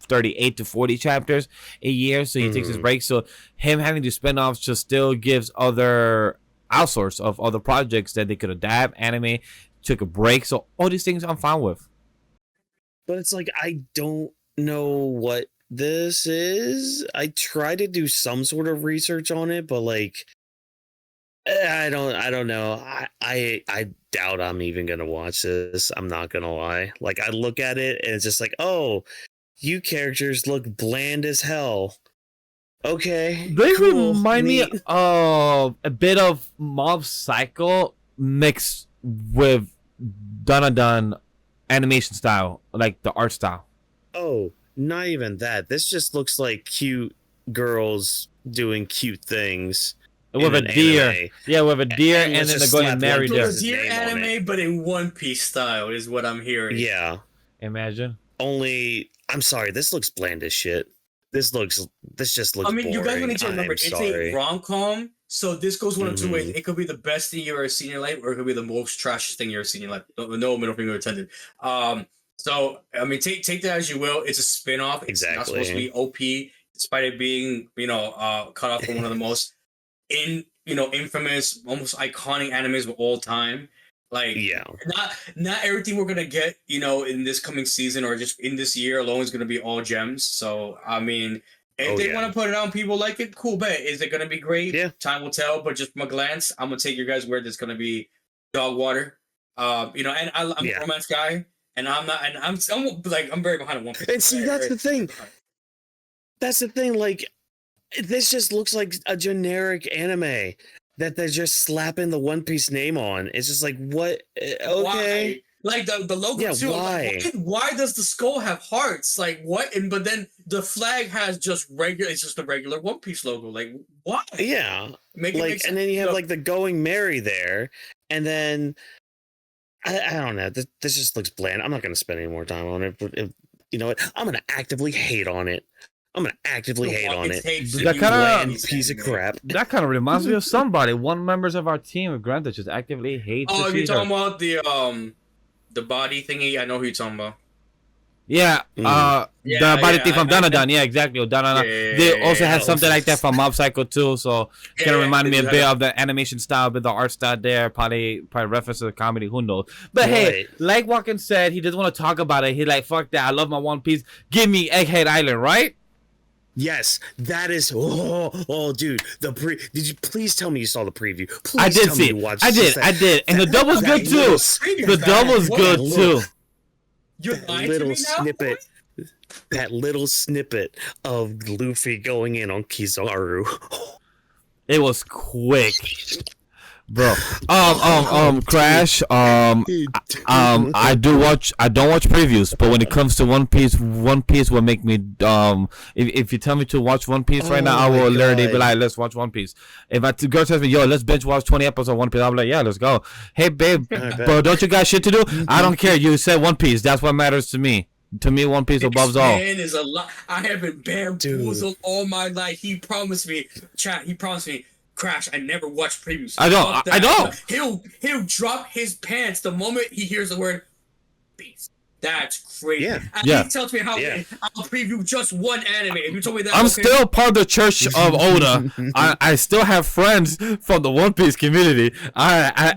38 to 40 chapters a year, so he takes his break. So him having to spin-offs just still gives other outsource of other projects that they could adapt, anime, took a break. So all these things I'm fine with. But it's like, I don't know what this is. I try to do some sort of research on it, but like, I don't know. I doubt I'm even gonna watch this. I'm not gonna lie. Like, I look at it and it's just like, oh, you characters look bland as hell. Okay. They remind me of a bit of Mob Psycho mixed with Dun animation style, like the art style. Oh, not even that. This just looks like cute girls doing cute things. With a deer. Anime. Yeah, with a deer, and then they're going to marry them. Deer anime, but in One Piece style is what I'm hearing. Yeah. Imagine. Only, I'm sorry, this looks bland as shit. This just looks. I mean, boring. you guys need to remember, it's a rom-com, so this goes one of two ways. It could be the best thing you've ever seen in your life, or it could be the most trashiest thing you've ever seen in your life. No middle finger intended. So I mean, take that as you will. It's a spin-off. It's not supposed to be OP, despite it being, cut off from one of the most infamous, almost iconic animes of all time. Like, not everything we're gonna get, in this coming season or just in this year alone is gonna be all gems. So I mean, if they want to put it on, people like it, cool. Bet is it gonna be great? Yeah, time will tell. But just from a glance, I'm gonna take your guys' word. It's gonna be dog water. And I'm a romance guy, and I'm not, and I'm very behind One Piece. And see, that's the thing. That's the thing. Like, this just looks like a generic anime that they're just slapping the One Piece name on. It's just like, what? Okay. Why? Like the logo too. Why? Like, why does the skull have hearts? Like, what? But then the flag has just regular. It's just a regular One Piece logo. Like, why? Yeah. And then you have like the Going Merry there, and then I don't know. This just looks bland. I'm not going to spend any more time on it. But you know what? I'm going to actively hate on it. That kind of piece of crap. That kind of reminds me of somebody. One members of our team, Grant, that just actively hates. Oh, you're talking about the body thingy? I know who you're talking about. Yeah, the body thing from Danadan. Yeah, exactly. They also had something like that from Mob Psycho too. So it kind of reminded me a bit of the animation style, but the art style there probably reference to the comedy. Who knows? But hey, like Whawkins said, he doesn't want to talk about it. He's like, fuck that. I love my One Piece. Give me Egghead Island, right? Yes, that is. Dude, Did you please tell me you saw the preview? Please I did tell see me it. you watched I did. that- I did. And the dub was that good too. little The dub was good too. You're that lying to little me now? snippet. That little snippet of Luffy going in on Kizaru. It was quick, bro. Crash. I don't watch previews, but when it comes to One Piece will make me If you tell me to watch One Piece right now, I will literally be like, let's watch One Piece. If a girl tells me, yo, let's binge watch 20 episodes of One Piece, I'll be like, yeah, let's go. Hey, babe, bro, don't you got shit to do? I don't care. You said One Piece. That's what matters to me. To me, One Piece above all. Man is a lot. I have been bamboozled all my life. He promised me, chat. He promised me, Crash. I never watch previews. I don't. He'll drop his pants the moment he hears the word Beast. That's crazy. Yeah. And Yeah. he tells me how I'll preview just one anime. If you told me that, I'm okay. still part of the Church of Oda. I still have friends from the One Piece community. I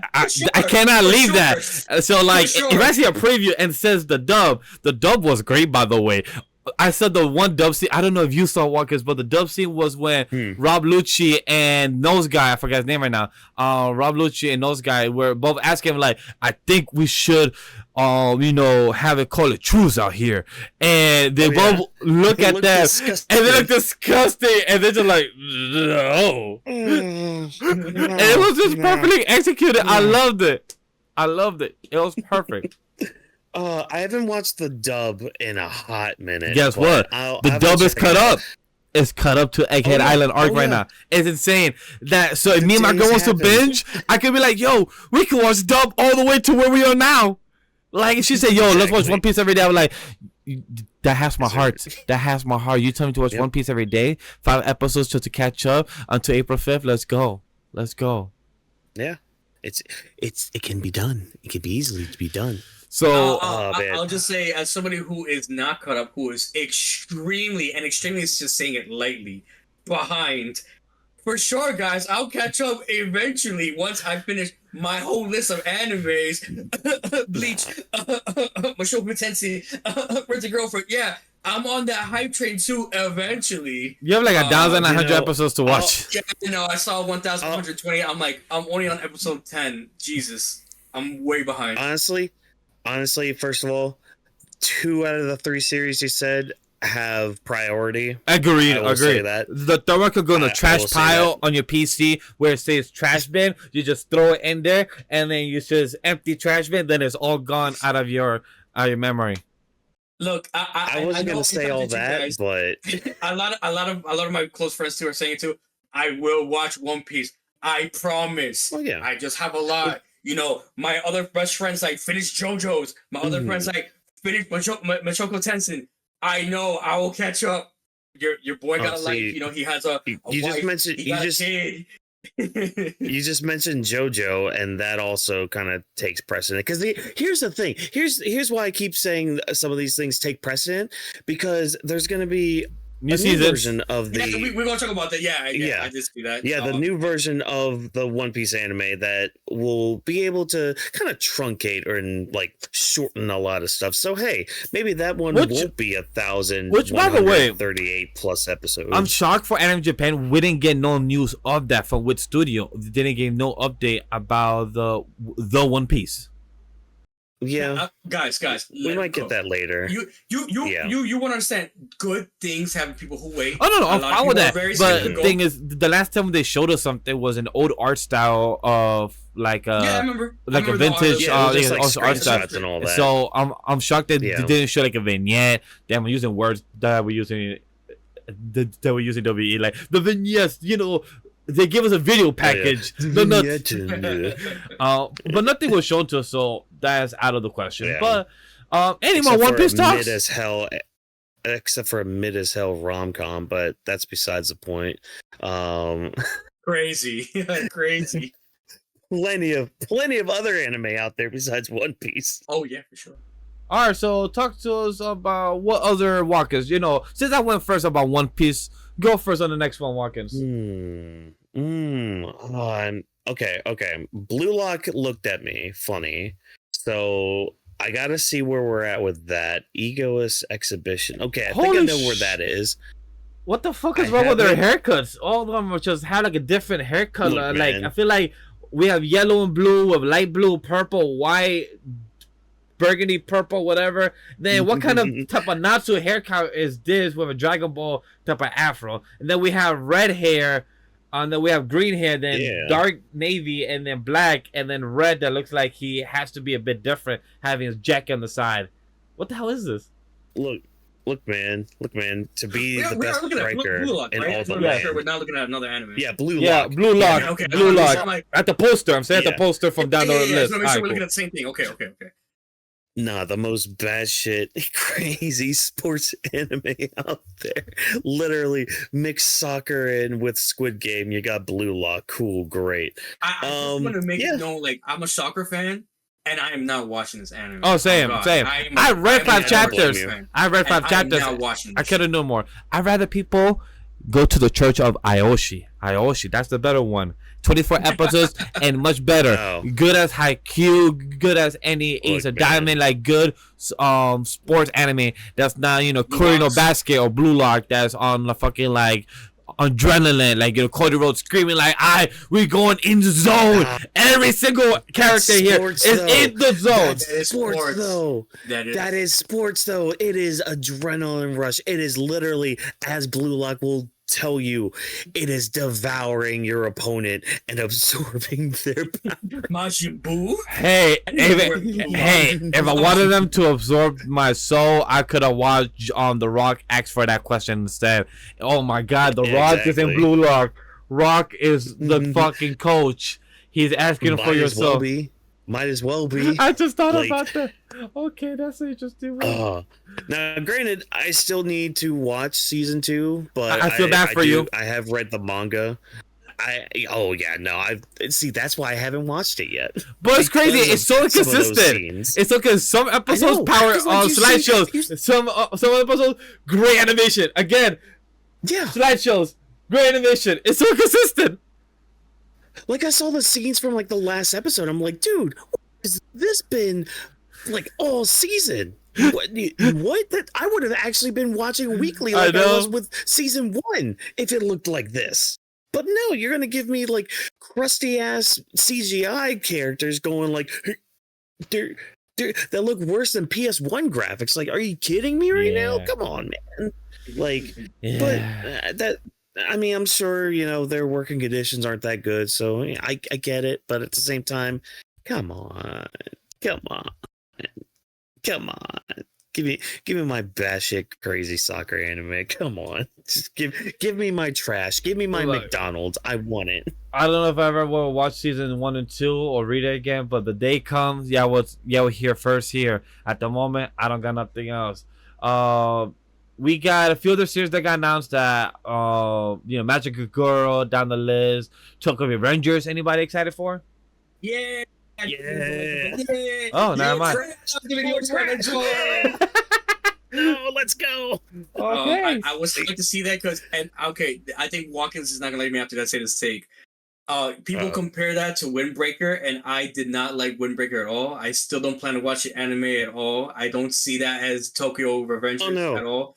cannot leave that. So like, if I see a preview and says the dub was great, by the way. I said the one dub scene. I don't know if you saw Whawkins, but the dub scene was when Rob Lucci and Nose Guy, I forgot his name right now. Rob Lucci and Nose Guy were both asking him like, I think we should, have it call it truce out here. And they both look at that and they look disgusting, and they're just like, no. And it was just perfectly executed. I loved it. It was perfect. I haven't watched the dub in a hot minute. Guess what? The dub is cut up. It's cut up to Egghead Island arc right now. It's insane. So if me and my girl wants to binge, I could be like, yo, we can watch dub all the way to where we are now. Like, if she said, yo, let's watch One Piece every day, I'm like, that has my heart. That has my heart. You tell me to watch One Piece every day, 5 episodes just to catch up until April 5th. Let's go. Yeah. It can be done. It can be easily be done. So I'll just say, as somebody who is not caught up, who is extremely is just saying it lightly, behind, for sure, guys, I'll catch up eventually once I finish my whole list of animes. Bleach, Mushoku Tensei, Reze Girlfriend. Yeah, I'm on that hype train too. Eventually, you have like 1,900 episodes to watch. I saw 1,120. I'm only on episode 10. Jesus, I'm way behind. Honestly, first of all, 2 out of the 3 series you said have priority. Agreed. Say that. The third one could go in the trash pile on your PC where it says trash bin. You just throw it in there, and then you says empty trash bin. Then it's all gone out of your memory. Look, I wasn't gonna say all that, guys, but a lot of my close friends too are saying it too. I will watch One Piece. I promise. Well, yeah. I just have a lot. My other best friends like finished JoJo's. My other friends like finished Mushoku Tensei. I know I will catch up. Your boy got a life. He has a wife. You just mentioned JoJo, and that also kind of takes precedent. Because here's the thing. Here's why I keep saying some of these things take precedent, because there's going to be new version of the. Yeah, we're gonna talk about that. Yeah, I did see that. Yeah, the new version of the One Piece anime that will be able to kind of truncate or shorten a lot of stuff. So hey, maybe that one won't be 1,000. Which, by the way, 38 plus episodes. I'm shocked for Anime Japan. We didn't get no news of that from which studio. They didn't give no update about the One Piece. Yeah, guys, we might get that later. You want to understand? Good things happen. People who wait. Oh no, I'm fine with that. But the thing is, the last time they showed us something was an old art style of I remember a vintage art style and all that. So I'm shocked that they didn't show like a vignette. Damn, we're using words that we're using WE, like the vignettes. They give us a video package. But nothing was shown to us, so that's out of the question. Yeah. But AniMa One Piece talks except for a mid as hell rom-com, but that's besides the point. Crazy. Plenty of other anime out there besides One Piece. Oh yeah, for sure. All right, so talk to us about what other Whawkins. Since I went first about One Piece, go first on the next one, Whawkins. Okay. Blue Lock looked at me funny, so I gotta see where we're at with that Egoist exhibition. Okay, I think I know where that is. What the fuck is I wrong with their haven't- haircuts? All of them just have like a different hair color. Look, Like man. I feel like we have yellow and blue, we have light blue, purple, white, burgundy, purple, whatever. Then what kind of type of Natsu haircut is this with a Dragon Ball type of afro? And then we have red hair, and then we have green hair, then Yeah. dark navy, and then black, and then red that looks like he has to be a bit different, having his jacket on the side. What the hell is this? Look, man. To be We the are best looking at striker Blue Lock, in right? all Just the wanna make land. sure we're not looking at another anime. Yeah, Blue Yeah, Lock. blue lock, Yeah, okay. blue I'm lock. like- At the poster, I'm saying at Yeah. the poster from down the Yeah, list. so make sure we're Alright, looking cool. at the same thing. Okay. Nah, the most batshit crazy sports anime out there. Literally mix soccer in with Squid Game. You got Blue Lock. Cool, great. I just want to make yeah. it known, like, I'm a soccer fan, and I am not watching this anime. Oh, same, God. same. am I read am 5 an chapters. Otaku fan, I read and 5 chapters. I am not watching I this could have known more. I'd rather people go to the church of Aoshi, that's the better one. 24 episodes and much better. Oh. Good as Haikyuu, good as any Ace of man. Diamond, like good sports anime that's not, Kurino Locks. Basket or Blue Lock that's on the fucking like adrenaline, like Cody Rhodes screaming like we going in the zone. Every single character here sports, is though. in the zone. That's That is sports, sports. though. That is. That is sports, though. It is adrenaline rush. It is literally, as Blue Lock will tell you, it is devouring your opponent and absorbing their power. Majin Buu. Hey, I didn't know where if I wanted them to absorb my soul, I could have watched The Rock ask for that question instead. Oh my God, The Rock is in Exactly. Blue Lock. Rock is the fucking coach. He's asking for your soul. Might as well be. I just thought Like- about that. Okay, that's an interesting one. Now, granted, I still need to watch season 2, but I feel bad for you. I have read the manga. That's why I haven't watched it yet. But it's crazy. Because It's so of some of those inconsistent. scenes. It's okay. Some episodes know, power 'cause, like, you see- slideshows. Some episodes great animation. Again, Yeah, slideshows great animation. It's so consistent. like I saw the scenes from like the last episode. I'm like, dude, what has this been like all season? What? That I would have actually been watching weekly like I know. was with season 1 if it looked like this. But no, you're gonna give me like crusty ass CGI characters going like, they're, that look worse than PS1 graphics. Like, are you kidding me right now? Yeah. Come on, man. Like, Yeah. but that. I mean, I'm sure their working conditions aren't that good, so I get it. But at the same time, come on. Give me my batshit crazy soccer anime. Come on, just give me my trash. Give me my Look. McDonald's. I want it. I don't know if I ever will watch season 1 and 2 or read it again, but the day comes, we'll hear first here. At the moment, I don't got nothing else. We got a few other series that got announced that Magical Girl down the list. Tokyo Revengers. Anybody excited for? Yeah. Yeah. Oh, never mind. Oh, let's go. Okay. I was hyped to see that because, I think Whawkins is not gonna let me after that say this take. People compare that to Windbreaker, and I did not like Windbreaker at all. I still don't plan to watch the anime at all. I don't see that as Tokyo Revengers no. at all.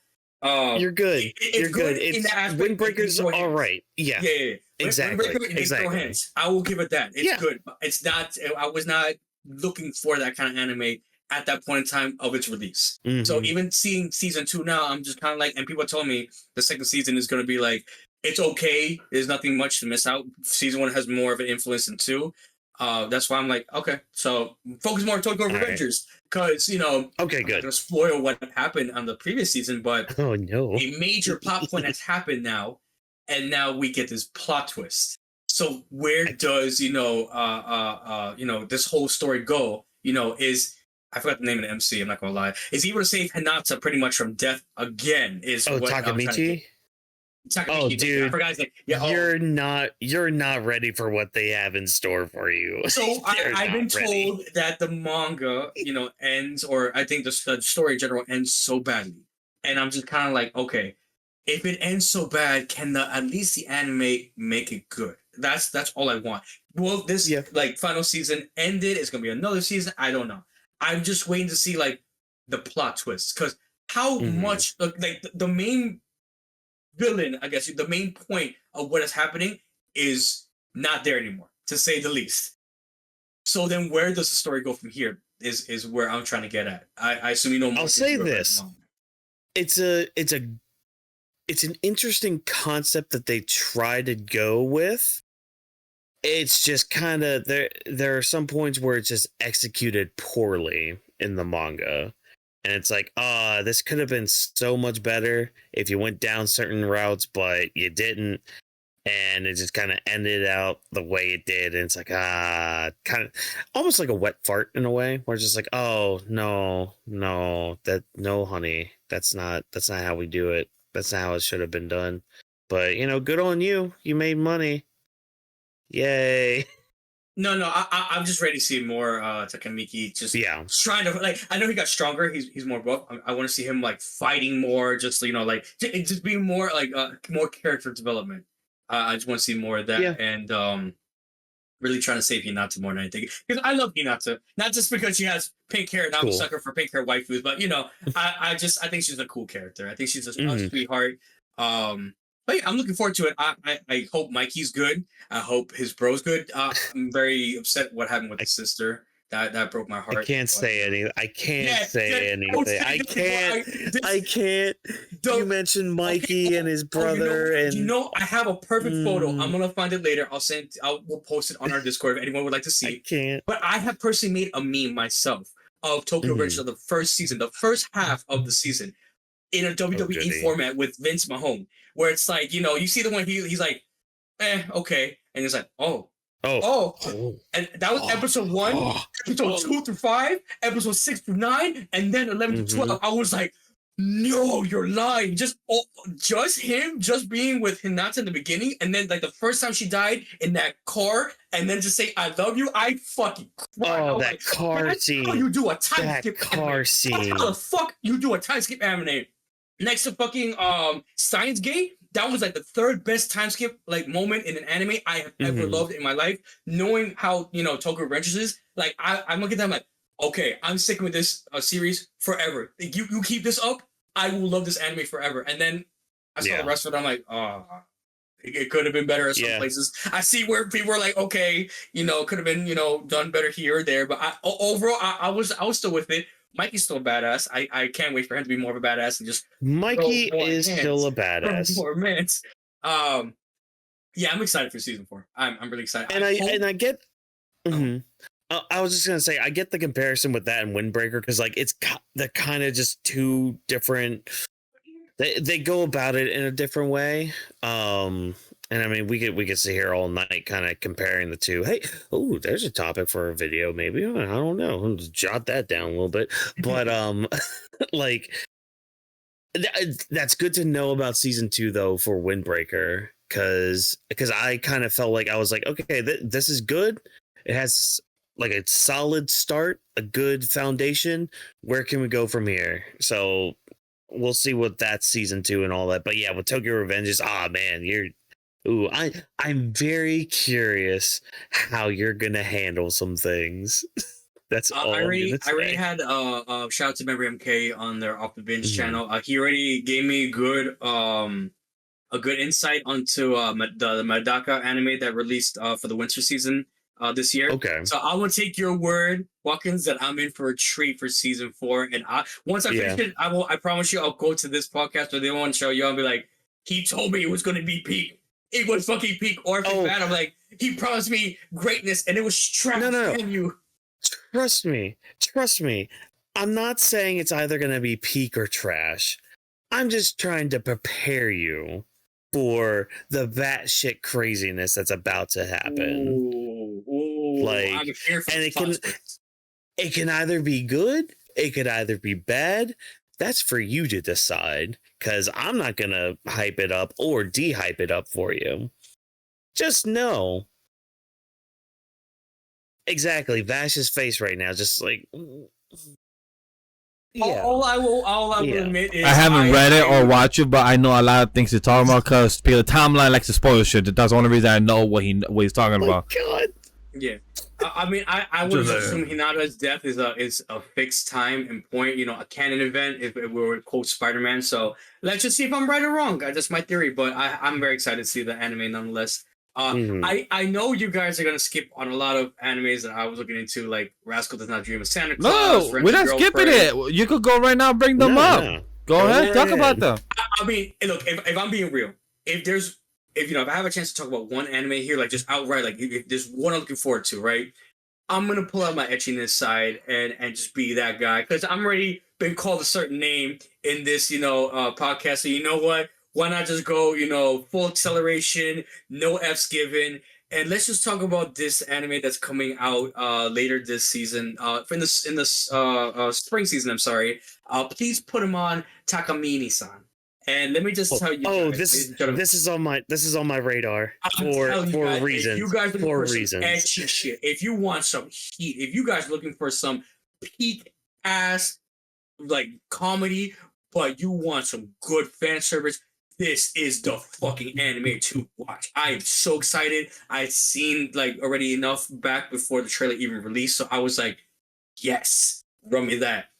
You're good. It's You're good. in It's the aspect that Windbreaker's they throw all hands. right. Yeah. Yeah. Exactly. Windbreaker, they throw hands. I will give it that. It's Yeah. good. But it's not. I was not looking for that kind of anime at that point in time of its release. So Mhm. even seeing season 2 now, I'm just kind of like, and people told me the second season is going to be like, it's okay. There's nothing much to miss out. Season 1 has more of an influence than 2. That's why I'm like, okay, so focus more on Tokyo All right. Revengers because Okay, I'm not good. gonna spoil what happened on the previous season, but Oh no. a major plot point has happened now, and now we get this plot twist. So where does this whole story go? Is I forgot the name of the MC. I'm not gonna lie. Is he able to save Hinata pretty much from death again? Is Oh, what I'm trying to Takamichi? get. Takamichi, Oh, I dude. forgot his name. Yeah, oh. You're not ready for what they have in store for you. So They're I've been not ready. told that the manga, ends, or I think the story in general ends so badly, and I'm just kind of like, okay, if it ends so bad, can at least the anime make it good? That's all I want. Well, this final season ended. It's gonna be another season. I don't know. I'm just waiting to see like the plot twists because how Mhm. much like the main villain, I guess the main point of what is happening is not there anymore, to say the least. So then where does the story go from here is where I'm trying to get at. I assume you know more. I'll say this. It's an interesting concept that they try to go with. It's just kind of there are some points where it's just executed poorly in the manga. And it's like, this could have been so much better if you went down certain routes, but you didn't. And it just kind of ended out the way it did. And it's like, kind of almost like a wet fart in a way, where it's just like, oh, no, honey, that's not how we do it. That's not how it should have been done. But, good on you. You made money. Yay. No, I'm just ready to see more Takamiki just trying to, I know he got stronger. He's more buff. I want to see him fighting more, just just being more more character development. I just want to see more of that, and really trying to save Hinata more than anything. Because I love Hinata, not just because she has pink hair, and I'm a sucker for pink hair waifus, but I think she's a cool character. I think she's a sweetheart. But yeah, I'm looking forward to it. I hope Mikey's good. I hope his bro's good. I'm very upset what happened with his sister. That broke my heart. I can't say anything. I can't say anything. I can't. You mentioned Mikey and his brother, I have a perfect photo. I'm gonna find it later. We'll post it on our Discord if anyone would like to see. I can't. But I have personally made a meme myself of Tokyo Revengers, the first season, the first half of the season, in a WWE format with Vince Mahone, where it's like, you see the one he's like, okay, and he's like, oh. And that was episode 1, episode 2 through 5, episode 6 through 9, and then 11 to 12. I was like, no, you're lying. Just him just being with Hinata in the beginning, and then the first time she died in that car, and then just say I love you. I fucking cried. Oh, that car scene. How you do a time skip car scene? How the fuck you do a time skip anime? Next to fucking Steins Gate. That was the third best time skip moment in an anime I have ever loved in my life. Knowing how Tokyo Revengers is, I'm looking at them okay, I'm sticking with this series forever. You keep this up, I will love this anime forever. And then I saw the rest of it. I'm like, it could have been better at some places. I see where people are like, okay, could have been done better here or there. But overall, I was still with it. Mikey's still a badass. I can't wait for him to be more of a badass and just Mikey is still a badass. More minutes. Yeah, I'm excited for season 4. I'm really excited. And I get. I was just gonna say I get the comparison with that and Windbreaker because they're kind of just two different. They go about it in a different way. And I mean, we could sit here all night kind of comparing the two. Hey, there's a topic for a video, maybe. I don't know. I'll just jot that down a little bit. But that's good to know about season 2 though for Windbreaker, because I kind of felt like I was like, okay, this is good. It has a solid start, a good foundation. Where can we go from here? So we'll see what that's season 2 and all that. But yeah, with Tokyo Revengers, man, I'm very curious how you're gonna handle some things. That's all. I already had shout out to Memory MK on their Off the Binge channel. He already gave me a good insight onto the Madaka anime that released for the winter season this year. Okay. So I will take your word, Whawkins, that I'm in for a treat for season 4. And once I finish it, I promise you I'll go to this podcast or the one show you. I'll be like, he told me it was gonna be peak. It was fucking peak Orphan bad. I'm like, he promised me greatness and it was trash. No. You. Trust me. I'm not saying it's either going to be peak or trash. I'm just trying to prepare you for the batshit craziness that's about to happen. Ooh, I'm here for it can either be good, it could either be bad. That's for you to decide, because I'm not going to hype it up or de-hype it up for you. Just know. Exactly. Vash's face right now, just yeah. All I will admit is I haven't read it or watched it, but I know a lot of things you're talking about because the timeline likes to spoil shit. That's the only reason I know what he's talking about. God. Yeah. I mean, I would assume Hinata's death is a fixed time and point, a canon event if we were quote Spider-Man. So let's just see if I'm right or wrong. That's my theory, but I'm very excited to see the anime nonetheless. I know you guys are gonna skip on a lot of animes that I was looking into, like Rascal Does Not Dream of Santa Claus. No, we're not skipping it. You could go right now, bring them up. No. Go ahead, talk about them. I mean, look, if I'm being real, if I have a chance to talk about one anime here, like just outright, like if there's one I'm looking forward to, right? I'm gonna pull out my etchiness side and just be that guy because I'm already been called a certain name in this, podcast. So you know what? Why not just go, full acceleration, no F's given, and let's just talk about this anime that's coming out later this season, in the spring season. I'm sorry. Please put him on Takamine-san. And let me just tell you. Oh, this is on my radar for a reason. If you guys looking for some edgy shit, if you want some heat, if you guys looking for some peak ass like comedy, but you want some good fan service, this is the fucking anime to watch. I am so excited. I'd seen like already enough back before the trailer even released, so I was like, yes, run me that.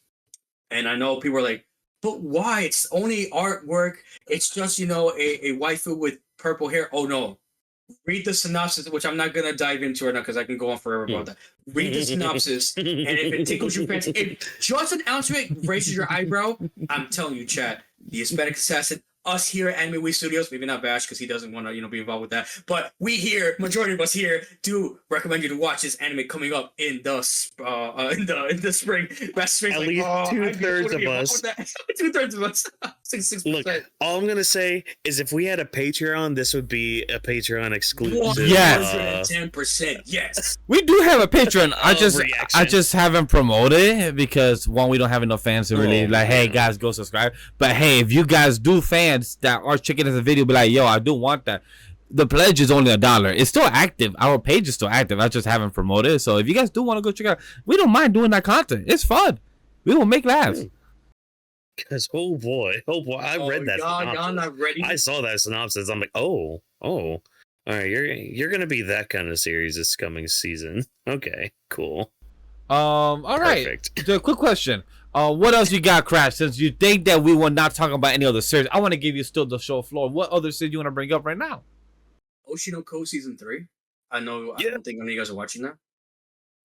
And I know people are like, but why? It's only artwork. It's just, a waifu with purple hair. Oh, no. Read the synopsis, which I'm not going to dive into right now because I can go on forever about that. Read the synopsis, and if it tickles your fancy, if just an ounce of it raises your eyebrow, I'm telling you, chat, the Hispanic Assassin, us here at Anime Week Studios, maybe not Vash because he doesn't want to, be involved with that, but we here, majority of us here, do recommend you to watch this anime coming up in the spring. At least 2/3 of us. 2/3 of us. 6%. Look, all I'm gonna say is if we had a Patreon, this would be a Patreon exclusive. Yes, 10%. Yes, we do have a Patreon. I just haven't promoted it because one, we don't have enough fans to really hey guys, go subscribe. But hey, if you guys do fans that are checking this video, be like, yo, I do want that. The pledge is only $1. It's still active. Our page is still active. I just haven't promoted it. So if you guys do want to go check it out, we don't mind doing that content. It's fun. We will make laughs. Because oh boy, I read that. Y'all not ready. I saw that synopsis. I'm like, oh. All right, you're gonna be that kind of series this coming season. Okay, cool. All right. Perfect. So, quick question. What else you got, Crash? Since you think that we will not talk about any other series, I want to give you still the show floor. What other series you want to bring up right now? Oshi no Ko season 3. I don't think any of you guys are watching that.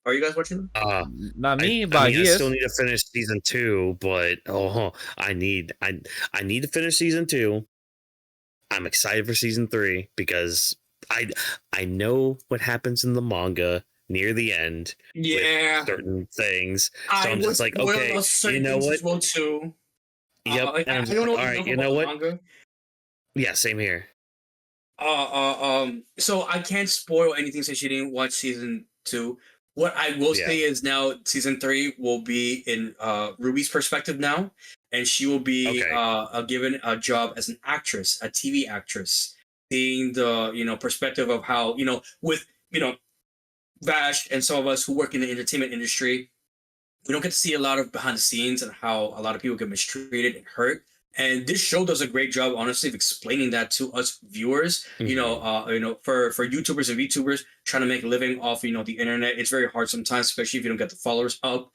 Are you guys watching that? Not me, but I still need to finish season 2. But I need to finish season 2. I'm excited for season 3 because I know what happens in the manga near the end. Yeah, with certain things. So I'm just like, okay, you know what? Well, too. Yep. I don't know. All right, you know what? Manga. Yeah, same here. So I can't spoil anything since you didn't watch season 2. What I will say is now season 3 will be in Ruby's perspective now, and she will be given a job as an actress, a TV actress, seeing the perspective of how with Vash and some of us who work in the entertainment industry, we don't get to see a lot of behind the scenes and how a lot of people get mistreated and hurt. And this show does a great job, honestly, of explaining that to us viewers. Mm-hmm. For YouTubers and VTubers trying to make a living off, the internet, it's very hard sometimes, especially if you don't get the followers up.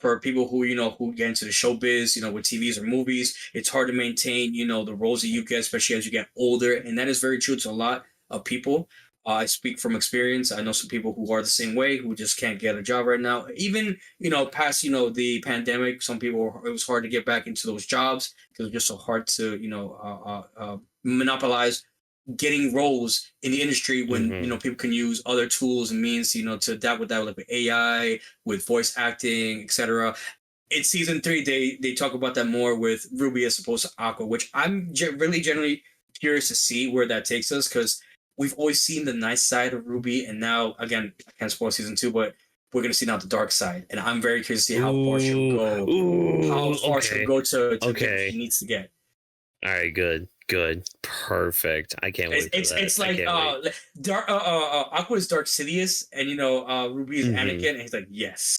For people who who get into the showbiz, with TVs or movies, it's hard to maintain, the roles that you get, especially as you get older, and that is very true to a lot of people. I speak from experience. I know some people who are the same way, who just can't get a job right now. Even, past, the pandemic, some people, it was hard to get back into those jobs because it's just so hard to, monopolize getting roles in the industry when, people can use other tools and means, to adapt with that, like with AI, with voice acting, etc. In season 3, they talk about that more with Ruby as opposed to Aqua, which I'm really generally curious to see where that takes us because we've always seen the nice side of Ruby, and now, again, I can't spoil season 2, but we're going to see now the dark side. And I'm very curious to see how far she'll go. How far she'll go to get what she needs to get. All right, good, perfect. I can't wait for that. It's like Dark Aqua is Dark Sidious, and Ruby is Anakin, and he's like, yes,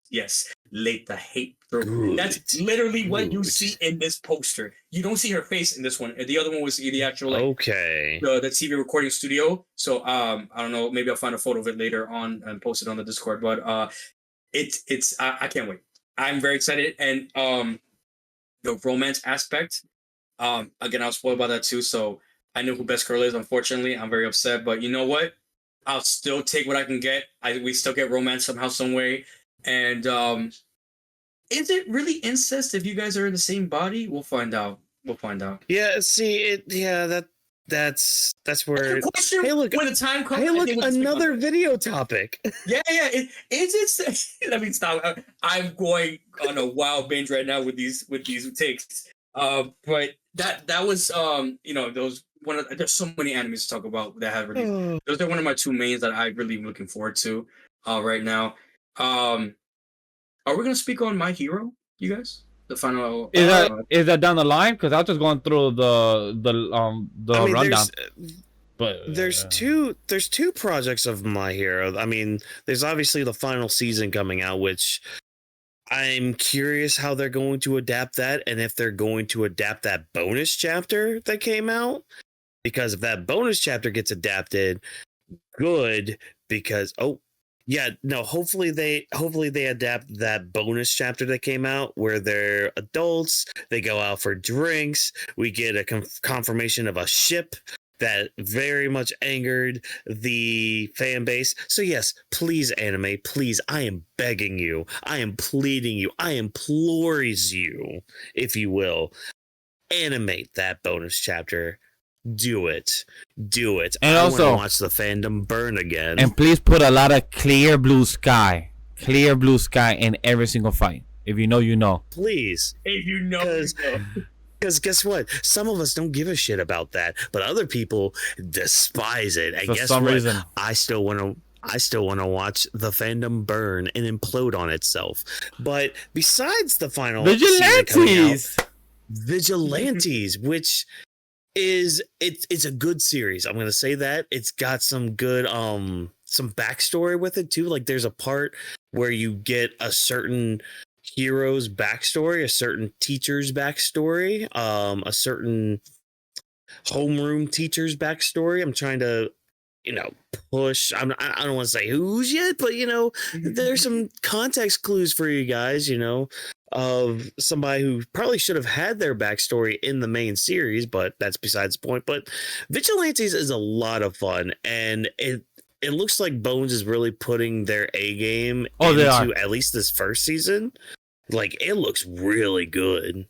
let the hate through. Good, That's literally what you see in this poster. You don't see her face in this one. The other one was the actual the TV recording studio. So I don't know, maybe I'll find a photo of it later on and post it on the Discord. But it's I can't wait. I'm very excited, and the romance aspect. Again, I was spoiled by that too, so I know who Best Girl is. Unfortunately, I'm very upset, but you know what? I'll still take what I can get. We still get romance somehow, some way. And is it really incest if you guys are in the same body? We'll find out. Yeah, see that's where. Hey, look! When the time comes, hey, look! Another video topic. Yeah. Is it? Let me stop. I'm going on a wild binge right now with these takes. But that was those there's so many animes to talk about that have released. Those are one of my two mains that I really am looking forward to right now. Are we gonna speak on My Hero, you guys? The final is that down the line? Because I was just going through the rundown. There's two projects of My Hero. I mean, there's obviously the final season coming out, which I'm curious how they're going to adapt that, and if they're going to adapt that bonus chapter that came out. Because if that bonus chapter gets adapted, good. Because hopefully they adapt that bonus chapter that came out where they're adults, they go out for drinks, we get a confirmation of a ship that very much angered the fan base. So yes, please, anime, please, I am begging you, I am pleading you, I implores you, if you will, animate that bonus chapter. Do it. And I want to watch the fandom burn again. And please put a lot of clear blue sky in every single fight. If you know, you know. Please. If you know. Because guess what? Some of us don't give a shit about that, but other people despise it. And guess what? Reason. I still want to watch the fandom burn and implode on itself. But besides the final Vigilantes, which is it's a good series. I'm gonna say that it's got some good some backstory with it too. Like there's a part where you get a certain hero's backstory, a certain teacher's backstory, a certain homeroom teacher's backstory. I'm trying to push. I don't want to say who's yet, but there's some context clues for you guys. Of somebody who probably should have had their backstory in the main series, but that's besides the point. But Vigilantes is a lot of fun, and it looks like Bones is really putting their A game into at least this first season. Like it looks really good,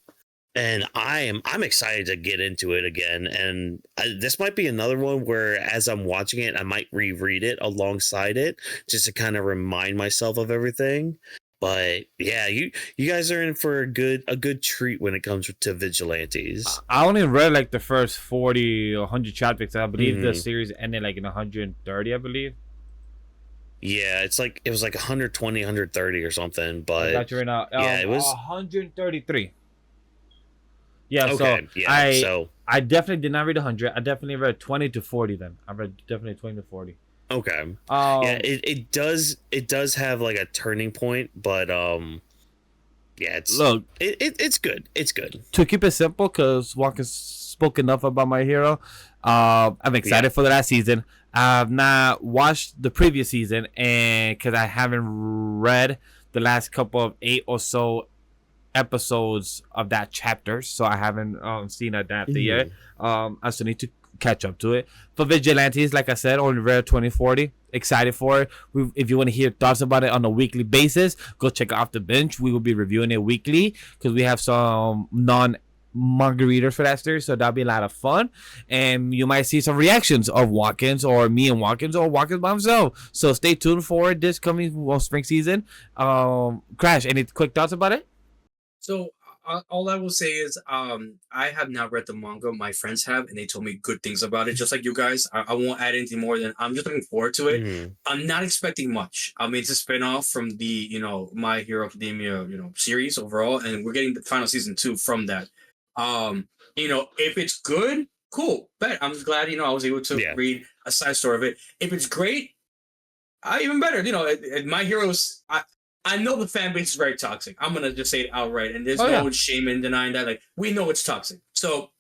and I'm excited to get into it again. And this might be another one where, as I'm watching it, I might reread it alongside it just to kind of remind myself of everything. But yeah, you guys are in for a good treat when it comes to Vigilantes. I only read like the first 40 or 100 chapters. I believe the series ended like in 130, I believe. Yeah, it was like 120, 130 or something. But I got you right now. It was 133. Yeah, okay. I definitely did not read 100. I definitely read 20 to 40 then. I read definitely 20 to 40. Okay. Yeah, it does have like a turning point, but it's good. It's good. To keep it simple, because Whawkins spoke enough about My Hero. I'm excited for the last season. I've not watched the previous season, and because I haven't read the last couple of 8 or so episodes of that chapter, so I haven't seen adapted yet. I still need to catch up to it. For Vigilantes, like I said, only read 2040. Excited for it. If you want to hear thoughts about it on a weekly basis, go check out the bench. We will be reviewing it weekly because we have some non-manga readers for that series, so that'll be a lot of fun. And you might see some reactions of Whawkins or me and Whawkins or Whawkins by himself. So stay tuned for this coming spring season. Crash, any quick thoughts about it? So all I will say is I have not read the manga. My friends have, and they told me good things about it, just like you guys. I won't add anything more than I'm just looking forward to it. I'm not expecting much. I mean, it's a spinoff from the My Hero Academia series overall, and we're getting the final season 2 from that. if it's good, cool. Bet I'm just glad I was able to Yeah. read a side story of it. If it's great, even better. My heroes. I know the fan base is very toxic. I'm gonna just say it outright, and there's no shame in denying that. Like we know it's toxic. So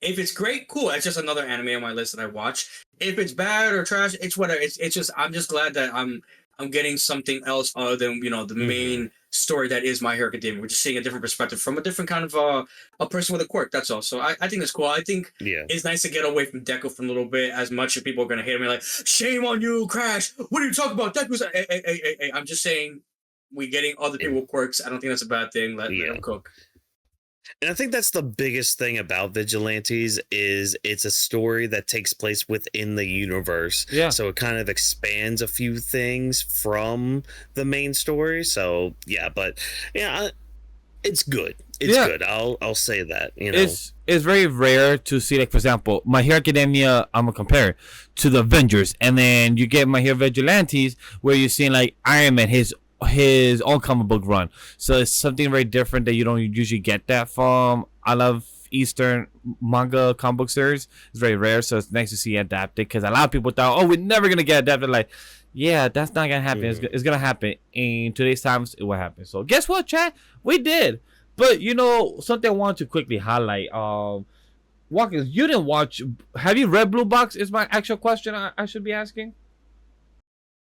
if it's great, cool. It's just another anime on my list that I watch. If it's bad or trash, it's whatever. It's just I'm just glad that I'm getting something else other than the main story that is My Hero Academia. We're just seeing a different perspective from a different kind of a person with a quirk. That's all. So I think that's cool. I think it's nice to get away from Deku for a little bit. As much as people are gonna hate me, like shame on you, Crash. What are you talking about? Deku's. Hey. I'm just saying, we getting other people with quirks. I don't think that's a bad thing. Let them cook. And I think that's the biggest thing about Vigilantes is it's a story that takes place within the universe. Yeah. So it kind of expands a few things from the main story. So but it's good. It's good. I'll say that. It's very rare to see, like, for example, My Hero Academia, I'm gonna compare it to the Avengers, and then you get My Hero Vigilantes where you're seeing like Iron Man, his own comic book run. So it's something very different that you don't usually get that from. I love Eastern manga comic book series. It's very rare, so it's nice to see it adapted, because a lot of people thought, oh, we're never gonna get adapted. Like, yeah, that's not gonna happen. It's gonna happen in today's times. It will happen. So guess what, chat? We did. But something I want to quickly highlight. Whawkins, you didn't watch. Have you read Blue Box? Is my actual question I should be asking.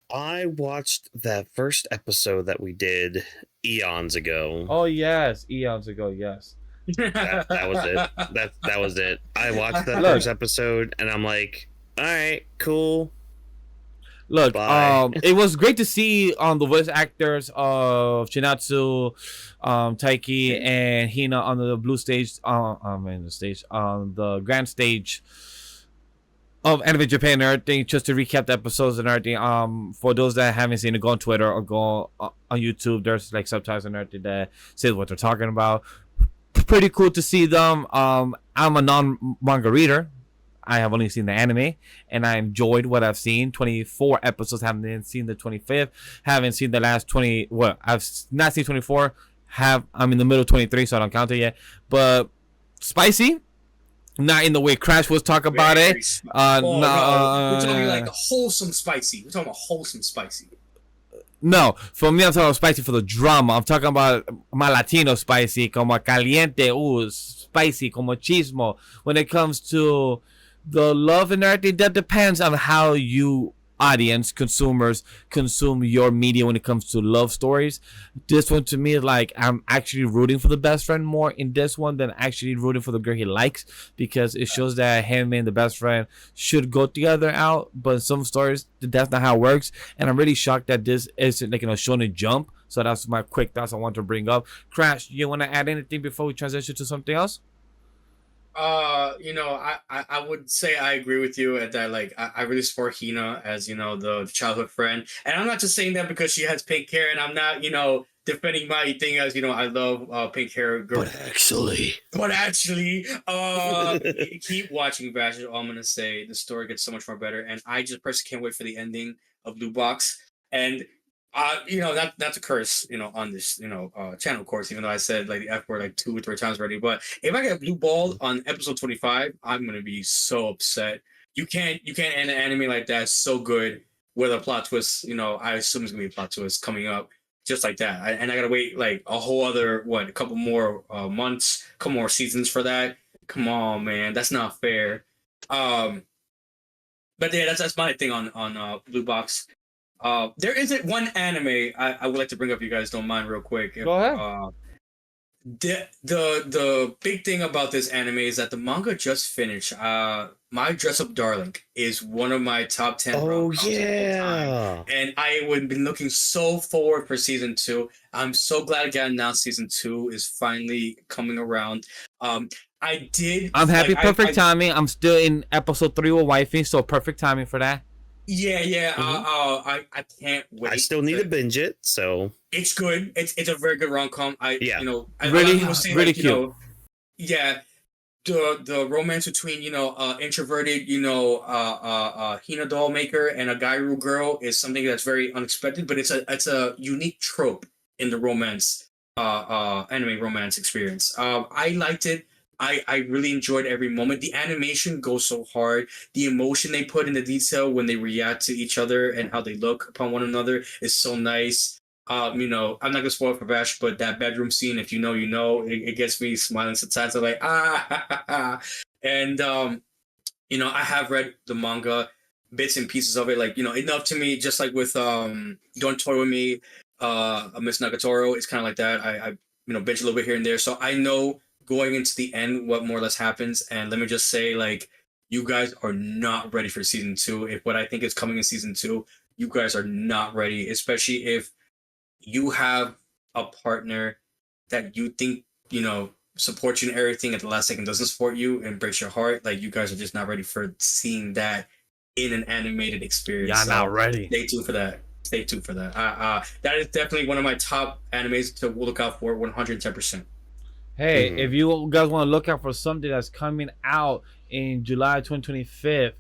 I watched that first episode that we did eons ago. Oh yes, eons ago. Yes. That was it. That was it. I watched that first episode and I'm like, all right, cool. Look, it was great to see the voice actors of Chinatsu, Taiki, and Hina on the blue stage. On the grand stage of Anime Japan and everything. Just to recap the episodes and everything. For those that haven't seen it, go on Twitter or go on YouTube. There's like subtitles and everything that says what they're talking about. Pretty cool to see them. I'm a non-manga reader. I have only seen the anime, and I enjoyed what I've seen. 24 episodes. Haven't seen the 25th. Haven't seen the last 20. Well, I've not seen 24. I'm in the middle of 23, so I don't count it yet. But spicy. Not in the way Crash was talking about it. No, we're talking like a wholesome spicy. We're talking about wholesome spicy. No, for me, I'm talking about spicy for the drama. I'm talking about my Latino spicy, como caliente, spicy, como chismo. When it comes to the love and everything, that depends on how you consumers consume your media when it comes to love stories. This one to me is like I'm actually rooting for the best friend more in this one than actually rooting for the girl he likes, because it shows that him and the best friend should go together out, but in some stories that's not how it works. And I'm really shocked that this isn't like Shonen Jump. So that's my quick thoughts I want to bring up. Crash, you want to add anything before we transition to something else? I would say I agree with you at that. Like, I really support Hina as, the childhood friend. And I'm not just saying that because she has pink hair, and I'm not, defending my thing as, I love pink hair girls. But actually, keep watching Vash is all I'm going to say. The story gets so much more better. And I just personally can't wait for the ending of Blue Box. And that's a curse, on this, channel, of course, even though I said like the F word like 2 or 3 times already. But if I get blue balled on episode 25, I'm gonna be so upset. You can't end an anime like that so good with a plot twist. I assume it's gonna be a plot twist coming up just like that. And I gotta wait like a whole other a couple more months, a couple more seasons for that. Come on, man, that's not fair. But yeah, that's my thing on Blue Box. There isn't one anime I would like to bring up, you guys don't mind, real quick. Go ahead. The big thing about this anime is that the manga just finished. My Dress Up Darling is one of my top 10 rom-coms of all time. And I would have been looking so forward for season 2. I'm so glad it got announced. Season 2 is finally coming around. I'm happy. Perfect timing. I'm still in episode 3 with Wifey, so perfect timing for that. Yeah. I can't wait. I still need to binge it, so it's good. It's a very good rom-com. Really cute. The romance between introverted Hina doll maker and a Gairu girl is something that's very unexpected, but it's a unique trope in the romance anime romance experience. I liked it. I really enjoyed every moment. The animation goes so hard. The emotion they put in the detail when they react to each other and how they look upon one another is so nice. I'm not gonna spoil it for Vash, but that bedroom scene, if you know, you know, it gets me smiling sometimes. I'm like, and I have read the manga, bits and pieces of it, like, enough to me, just like with Don't Toy With Me, Miss Nagatoro, it's kind of like that. I binge a little bit here and there. So I know going into the end what more or less happens. And let me just say, like, you guys are not ready for season two. If what I think is coming in season two, you guys are not ready, especially if you have a partner that you think, supports you in everything at the last second doesn't support you and breaks your heart. Like, you guys are just not ready for seeing that in an animated experience. Y'all not ready. Stay tuned for that. Stay tuned for that. That is definitely one of my top animes to look out for, 110%. Hey, if you guys want to look out for something that's coming out in July 2025,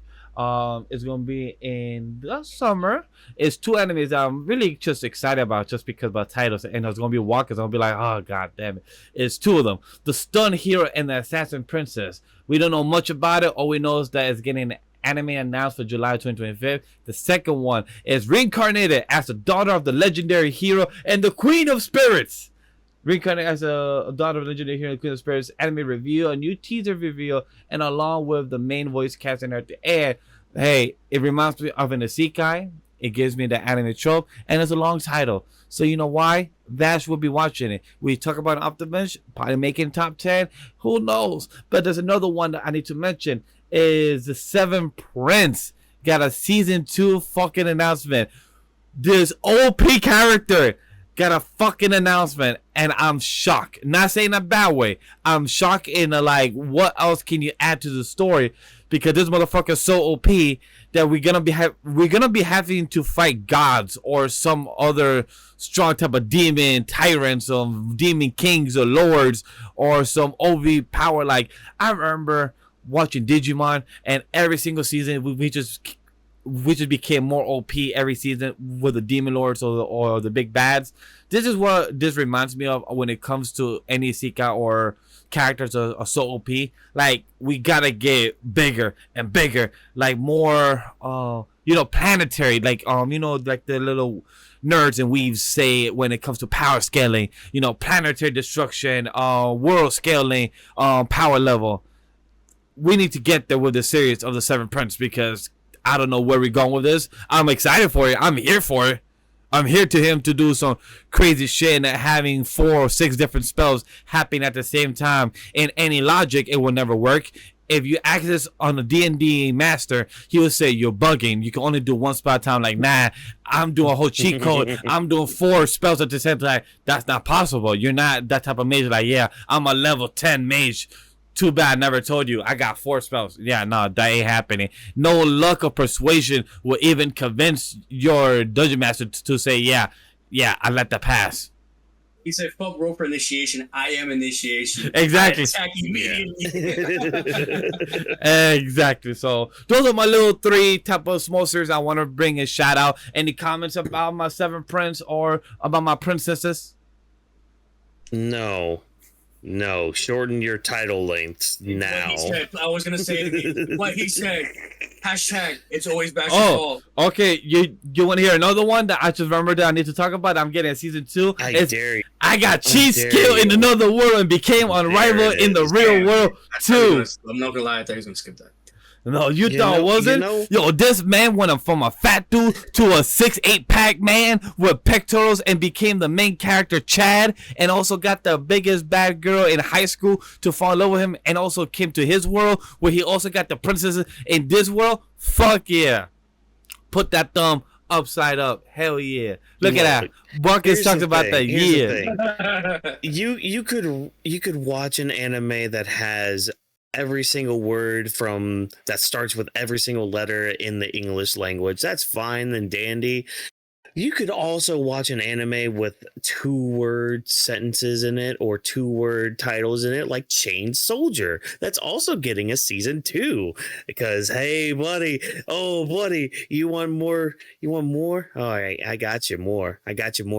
it's gonna be in the summer. It's two animes that I'm really just excited about, just because about titles, and it's gonna be Whawkins. I'll be like, oh god damn it! It's two of them: the Stun Hero and the Assassin Princess. We don't know much about it. All we know is that it's getting an anime announced for July 2025. The second one is Reincarnated as the daughter of the legendary hero and the Queen of Spirits. Reincarnated as a daughter of legendary hero and Queen of Spirits anime reveal, a new teaser reveal, and along with the main voice cast and everything. And hey, it reminds me of an isekai. It gives me the anime trope, and it's a long title. So you know why? Vash will be watching it. We talk about Optimus, probably making top 10. Who knows? But there's another one that I need to mention is the Seven Prince. Got a season 2 fucking announcement. This OP character got a fucking announcement, and I'm shocked. Not saying in a bad way. I'm shocked in a like, what else can you add to the story? Because this motherfucker is so OP that we're gonna be having to fight gods or some other strong type of demon tyrants, some demon kings or lords, or some OV power. Like, I remember watching Digimon, and every single season we just became more OP every season with the demon lords or the big bads. This is what this reminds me of when it comes to any Sika or characters are so OP. Like, we gotta get bigger and bigger, like more planetary, like like the little nerds and weaves say when it comes to power scaling, planetary destruction, world scaling, power level. We need to get there with the series of the Seven Prince, because I don't know where we're going with this. I'm excited for it. I'm here for it. I'm here to him to do some crazy shit, and having 4 or 6 different spells happening at the same time. In any logic, it will never work. If you access on a D&D master, he will say you're bugging. You can only do one spell at a time. Like, nah, I'm doing a whole cheat code. I'm doing 4 spells at the same time. That's not possible. You're not that type of mage. Like, yeah, I'm a level 10 mage. Too bad, never told you. I got 4 spells. Yeah, no, that ain't happening. No luck or persuasion will even convince your dungeon master to say, yeah, I let that pass. He said, fuck roll for initiation. I am initiation. Exactly. I attack immediately. Exactly. So those are my little 3 type of small series I want to bring a shout out. Any comments about my 7 Prince or about my princesses? No, shorten your title lengths now. I was gonna say what he said. Hashtag it's always Bash's fault. Okay. You want to hear another one that I just remembered that I need to talk about? I'm getting season 2. I dare you. I got cheat skill in another world and became unrivaled in the real world too. I'm not gonna lie, I thought he was gonna skip that. No, you thought it wasn't? Yo, this man went from a fat dude to a 6'8" pack man with pectorals and became the main character, Chad, and also got the biggest bad girl in high school to fall in love with him, and also came to his world where he also got the princesses in this world. Fuck yeah. Put that thumb upside up. Hell yeah. Look at that. Buckets talked about that. Yeah. You could watch an anime that has every single word that starts with every single letter in the English language. That's fine and dandy. You could also watch an anime with 2-word sentences in it or 2-word titles in it, like Chain Soldier. That's also getting a season 2 because, hey, buddy, you want more? All right, I got you more.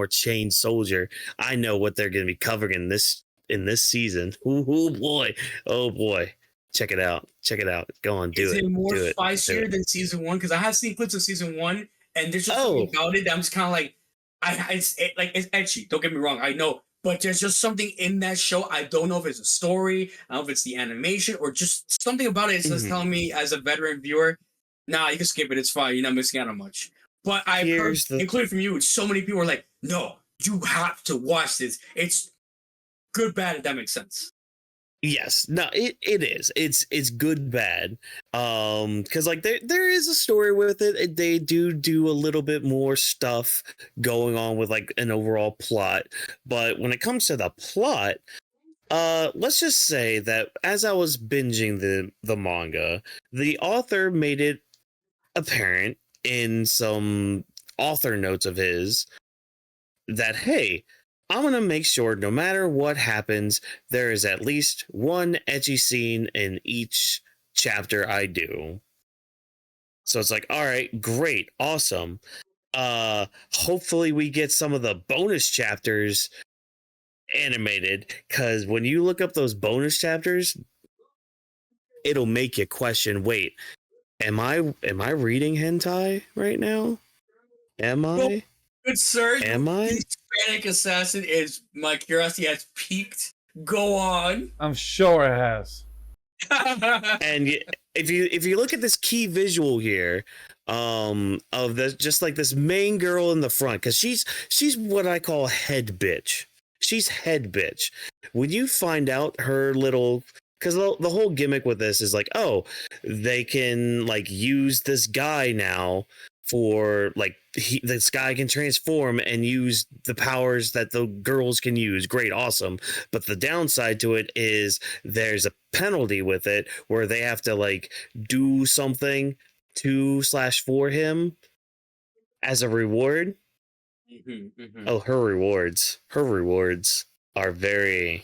Chain Soldier. I know what they're going to be covering in this in this season. Oh boy. Oh boy. Check it out. Check it out. Go on, do Is it. it more Do it. spicier than season one? Because I have seen clips of season one, and there's just Oh. something about it that I'm just kind of like, it's etchy. Don't get me wrong, I know, but there's just something in that show. I don't know if it's a story, I don't know if it's the animation, or just something about it. It's just telling me as a veteran viewer, nah, you can skip it. It's fine. You're not missing out on much. But I've heard, including from you, so many people are like, no, you have to watch this. It's good, bad, if that makes sense. Yes, no, it is. It's good, bad. Because like there is a story with it. They do a little bit more stuff going on with like an overall plot. But when it comes to the plot, let's just say that as I was binging the manga, the author made it apparent in some author notes of his that, hey, I'm going to make sure no matter what happens, there is at least one ecchi scene in each chapter I do. So it's like, all right, great, awesome. Hopefully we get some of the bonus chapters animated, because when you look up those bonus chapters, it'll make you question, wait, am I reading hentai right now? Am I? Good sir. Am I? Hispanic assassin is, my curiosity has peaked. Go on. I'm sure it has. And if you look at this key visual here, of this, just like this main girl in the front, because she's what I call head bitch. She's head bitch. When you find out her little, because the whole gimmick with this is like, oh, they can like use this guy now for like this guy can transform and use the powers that the girls can use. Great, awesome. But the downside to it is there's a penalty with it where they have to like do something to/for him as a reward. Oh, her rewards are very.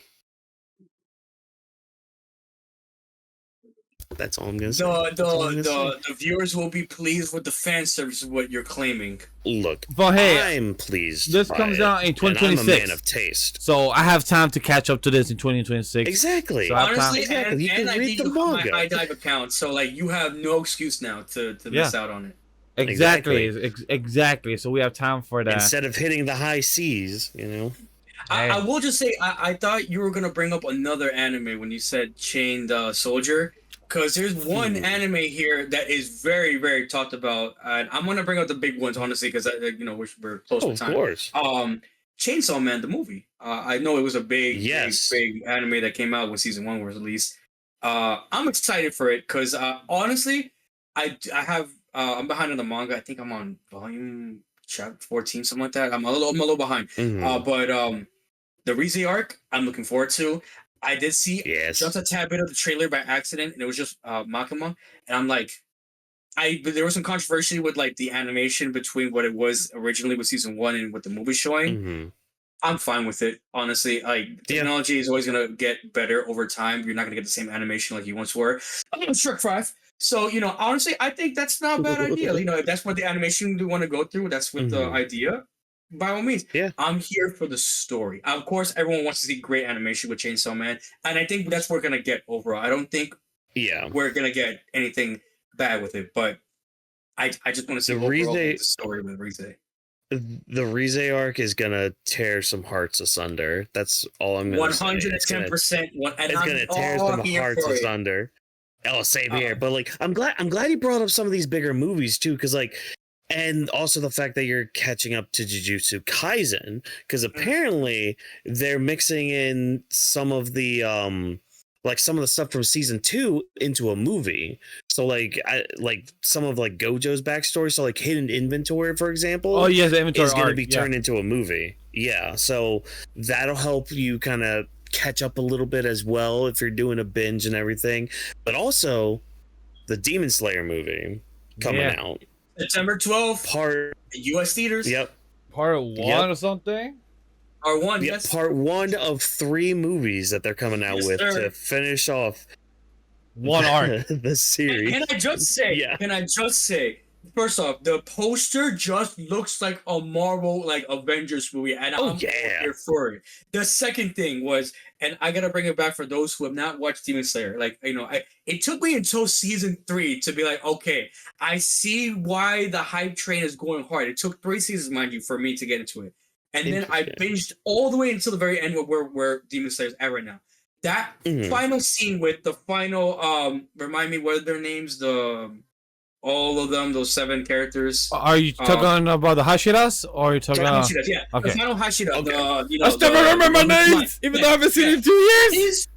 That's all I'm gonna say. The viewers will be pleased with the fan service, is what you're claiming. Look, but hey, I'm pleased. This comes out in 2026. I'm a man of taste, so I have time to catch up to this in 2026. Exactly. So honestly, exactly. And I think you have my high dive account, so like you have no excuse now to miss out on it. Exactly. So we have time for that. Instead of hitting the high seas, you know. I will just say, I thought you were gonna bring up another anime when you said Chained Soldier. Because there's one anime here that is very, very talked about, and I'm gonna bring up the big ones honestly, because we're close to time. Of course. Chainsaw Man, the movie. I know it was a big anime that came out when season 1 was released. I'm excited for it because honestly, I'm behind on the manga. I think I'm on volume chapter 14, something like that. I'm a little behind. But the Reze arc, I'm looking forward to. I did see just a tad bit of the trailer by accident, and it was just Makima, and I'm like, there was some controversy with like the animation between what it was originally with season 1 and what the movie's showing. I'm fine with it, honestly. Like technology is always gonna get better over time. You're not gonna get the same animation like you once were. Shrek 5. So honestly, I think that's not a bad idea. If that's what the animation we want to go through, that's what the idea. By all means, I'm here for the story. Of course, everyone wants to see great animation with Chainsaw Man, and I think that's what we're gonna get overall. I don't think we're gonna get anything bad with it, but I just want to see the story with Reze. The Reze arc is gonna tear some hearts asunder. That's all I'm gonna say. 110%. It's gonna tear some hearts asunder. Oh, same here. But like, I'm glad you brought up some of these bigger movies too, because like. And also the fact that you're catching up to Jujutsu Kaisen, because apparently they're mixing in some of the some of the stuff from season 2 into a movie. So like some of like Gojo's backstory, so like hidden inventory, for example. Oh yes, the inventory is going to be turned into a movie. Yeah, so that'll help you kind of catch up a little bit as well if you're doing a binge and everything. But also the Demon Slayer movie coming out. September 12th, U.S. theaters. Yep. Part 1 or something? Part 1, yes. Part 1 of 3 movies that they're coming out with to finish off one arc. the series. Can I just say, First off, the poster just looks like a Marvel like Avengers movie, and I'm here for it. The second thing was, and I gotta bring it back for those who have not watched Demon Slayer. Like it took me until season 3 to be like, okay, I see why the hype train is going hard. It took 3 seasons, mind you, for me to get into it, and then I binged all the way until the very end of where Demon Slayer is at right now. That final scene with the final remind me what are their names, all of them, those 7 characters. Are you talking about the Hashiras, or are you talking about Hashiras? Yeah, okay. The final Hashira. Okay. I still remember my names, even though I haven't seen it in 2 years. His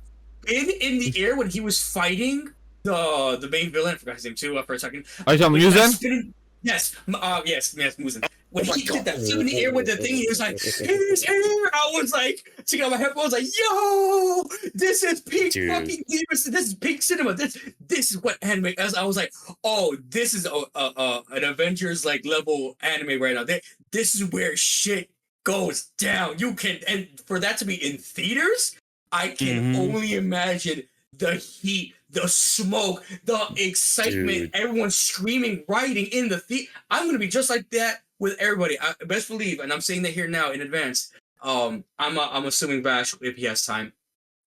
in the air when he was fighting the main villain. I forgot his name too for a second. Are you talking Muzen? Yes, Muzen. When he did that flip in the air with the thing, he was like, "His hair!" I was like, checking out my headphones, like, "Yo, this is peak fucking Demon. This is peak cinema. This is what anime." As I was like, "Oh, this is an Avengers like level anime right now. This is where shit goes down. You can, and for that to be in theaters, I can only imagine the heat." The smoke, the excitement, everyone screaming, rioting in the theater. I'm gonna be just like that with everybody. I best believe, and I'm saying that here now in advance. I'm assuming Vash, if he has time,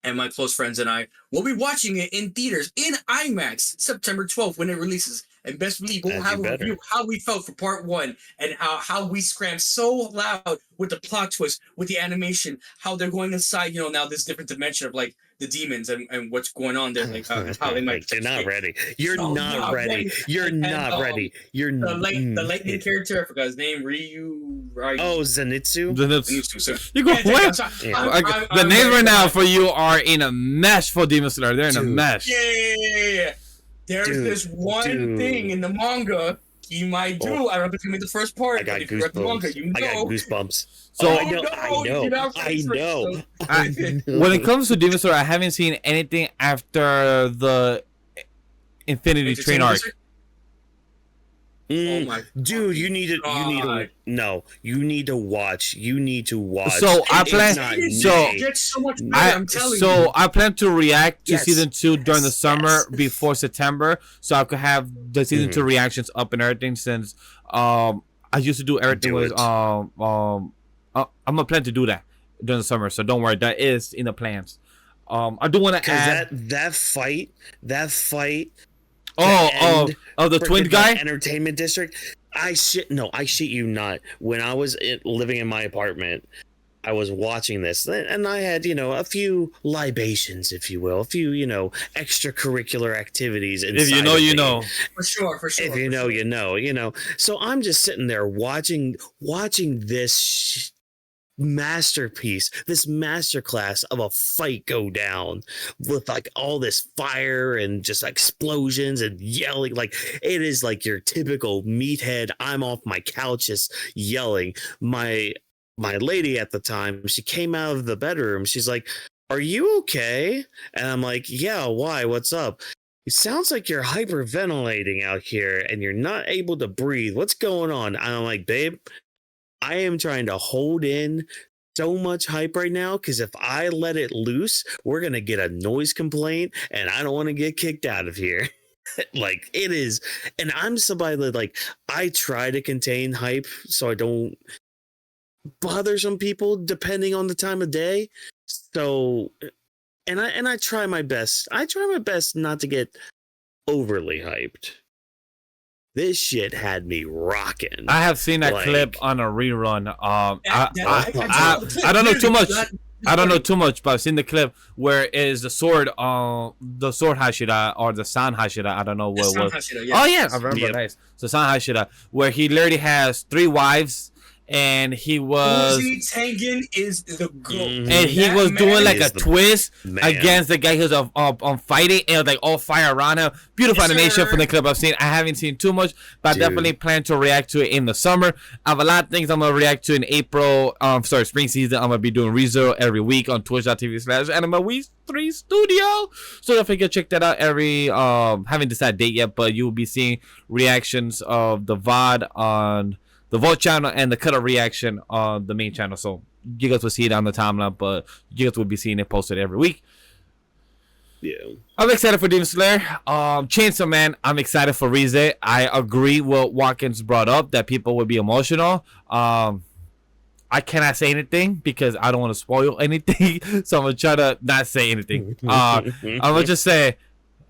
and my close friends and I will be watching it in theaters in IMAX September 12th when it releases. And best believe we'll have a review how we felt for part 1 and how we scrammed so loud with the plot twist, with the animation, how they're going inside, now this different dimension of like the demons and what's going on there, like how they might. You're not ready. You're not ready. You're not ready. You're the lightning character. I forgot his name. Ryu. Oh, Zenitsu. So, you go the names right now for you are in a mesh for Demon Slayer. They're in a mesh. Yeah. There's this one thing in the manga he might do. I don't know if it's gonna be the first part. I got if you read the manga, I got goosebumps. So I know. When it comes to Demon Slayer, I haven't seen anything after the Infinity Train arc. Oh my dude, you need to watch. So I plan I plan to react to season 2 during the summer before September, so I could have the season 2 reactions up and everything. Since I used to do everything with I'm gonna plan to do that during the summer, so don't worry, that is in the plans. I do want to add that fight. The twin guy entertainment district. I shit you not. When I was living in my apartment, I was watching this, and I had a few libations, if you will, a few extracurricular activities. If you know, you know. For sure. If you know, you know. So I'm just sitting there watching this masterpiece, this masterclass of a fight go down with like all this fire and just explosions and yelling. Like it is like your typical meathead. I'm off my couch just yelling. My lady at the time, she came out of the bedroom. She's like, "Are you okay?" And I'm like, "Yeah, why? What's up?" "It sounds like you're hyperventilating out here and you're not able to breathe. What's going on?" And I'm like, "Babe, I am trying to hold in so much hype right now because if I let it loose, we're going to get a noise complaint and I don't want to get kicked out of here." Like it is. And I'm somebody that like, I try to contain hype so I don't bother some people depending on the time of day. So, and I try my best. I try my best not to get overly hyped. This shit had me rocking. I have seen that clip on a rerun. I don't know too much. I don't know too much, but I've seen the clip where is the sword Hashira or the San Hashira. I don't know what it was. Hashira, yes. Oh yeah, I remember. Yep. Nice. So San Hashira, where he literally has 3 wives. And he was Tengen is the goat. And he was doing like a twist against the guy who's on fighting, and it was like all fire around him. Beautiful animation from the clip I've seen. I haven't seen too much, but I definitely plan to react to it in the summer. I have a lot of things I'm gonna react to in April. Spring season. I'm gonna be doing Reze every week on twitch.tv/AniMa3 Studio. So definitely go check that out every haven't decided date yet, but you will be seeing reactions of the VOD on the vote channel and the cut-up reaction on the main channel. So you guys will see it on the timeline, but you guys will be seeing it posted every week. Yeah. I'm excited for Demon Slayer. Chainsaw Man, I'm excited for Reze. I agree with Whawkins brought up that people would be emotional. I cannot say anything because I don't want to spoil anything, so I'm gonna try to not say anything. I'm gonna just say,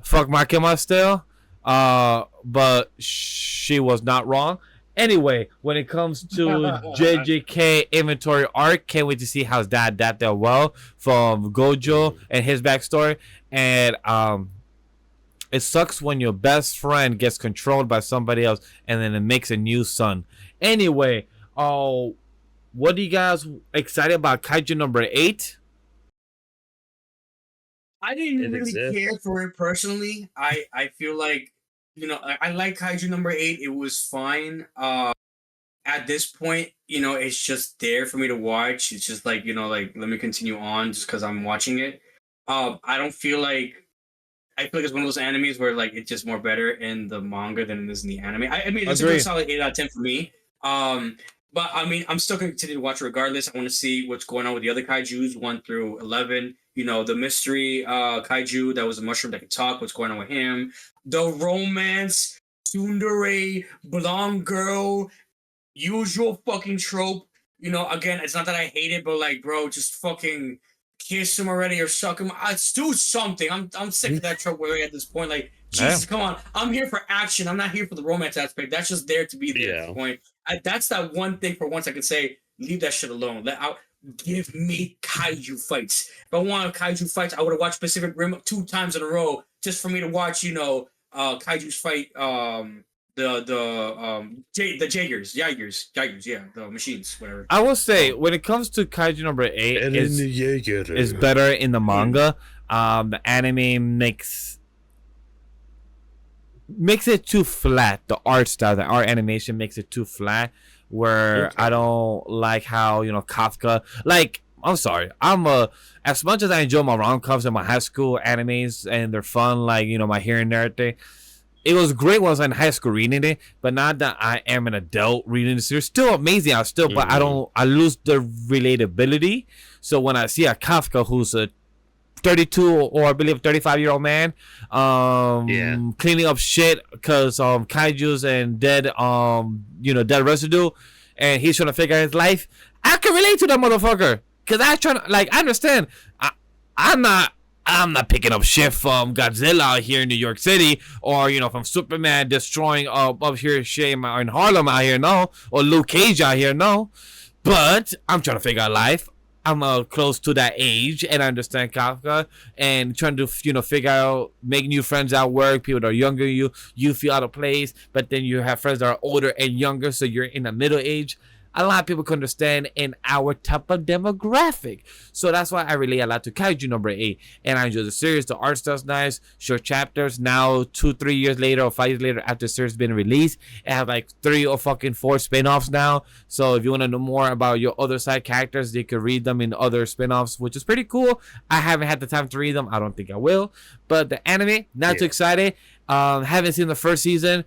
fuck Makima still. But she was not wrong. Anyway, when it comes to JJK inventory arc, can't wait to see how that adapted well from Gojo and his backstory. And it sucks when your best friend gets controlled by somebody else, and then it makes a new son. Anyway, what are you guys excited about Kaiju number 8? I didn't really care for it personally. I feel like, you know, I like Kaiju number 8. It was fine. At this point, you know, it's just there for me to watch. It's just like, you know, like, let me continue on just because I'm watching it. I don't feel like, I feel like it's one of those animes where like it's just more better in the manga than it is in the anime. I mean, it's a good solid 8 out of 10 for me. But I mean, I'm still going to continue to watch it regardless. I want to see what's going on with the other kaijus, 1 through 11. You know, the mystery kaiju that was a mushroom that could talk. What's going on with him? The romance, tsundere, blonde girl, usual fucking trope. You know, again, it's not that I hate it, but like, bro, just fucking kiss him already or suck him. Let's do something. I'm sick of that trope where at this point, like, Jesus, come on. I'm here for action. I'm not here for the romance aspect. That's just there to be there at this point. That's that one thing for once I can say, leave that shit alone. Give me kaiju fights. If I want kaiju fights, I would have watched Pacific Rim 2 times in a row just for me to watch, you know, kaiju's fight the Jaegers, yeah, the machines, whatever. I will say when it comes to Kaiju number 8 is better in the manga. The anime makes it too flat. The art style, the art animation makes it too flat. Where I don't like how, you know, Kafka. Like, I'm sorry, as much as I enjoy my rom-coms and my high school animes and they're fun, like, you know, My Hero and everything. It was great when I was in high school reading it, but now that I am an adult reading the series, still amazing. But I lose the relatability. So when I see a Kafka who's a 32 or I believe 35-year-old man, cleaning up shit because kaiju's and dead dead residue, and he's trying to figure out his life, I can relate to that motherfucker because I understand. I'm not picking up shit from Godzilla here in New York City, or, you know, from Superman destroying up here shit in Harlem out here, no, or Luke Cage out here, no. But I'm trying to figure out life. I'm close to that age, and I understand Kafka, and trying to, you know, figure out, make new friends at work. People that are younger than you feel out of place, but then you have friends that are older and younger, so you're in the middle age. A lot of people can understand in our type of demographic. So that's why I relate a lot to Kaiju number 8. And I enjoy the series. The art style's nice. Short chapters. Now, 2-3 years later or 5 years later after the series been released, it have like 3 or fucking 4 spin-offs now. So if you want to know more about your other side characters, you can read them in other spin-offs, which is pretty cool. I haven't had the time to read them. I don't think I will. But the anime, not too excited. Haven't seen the first season.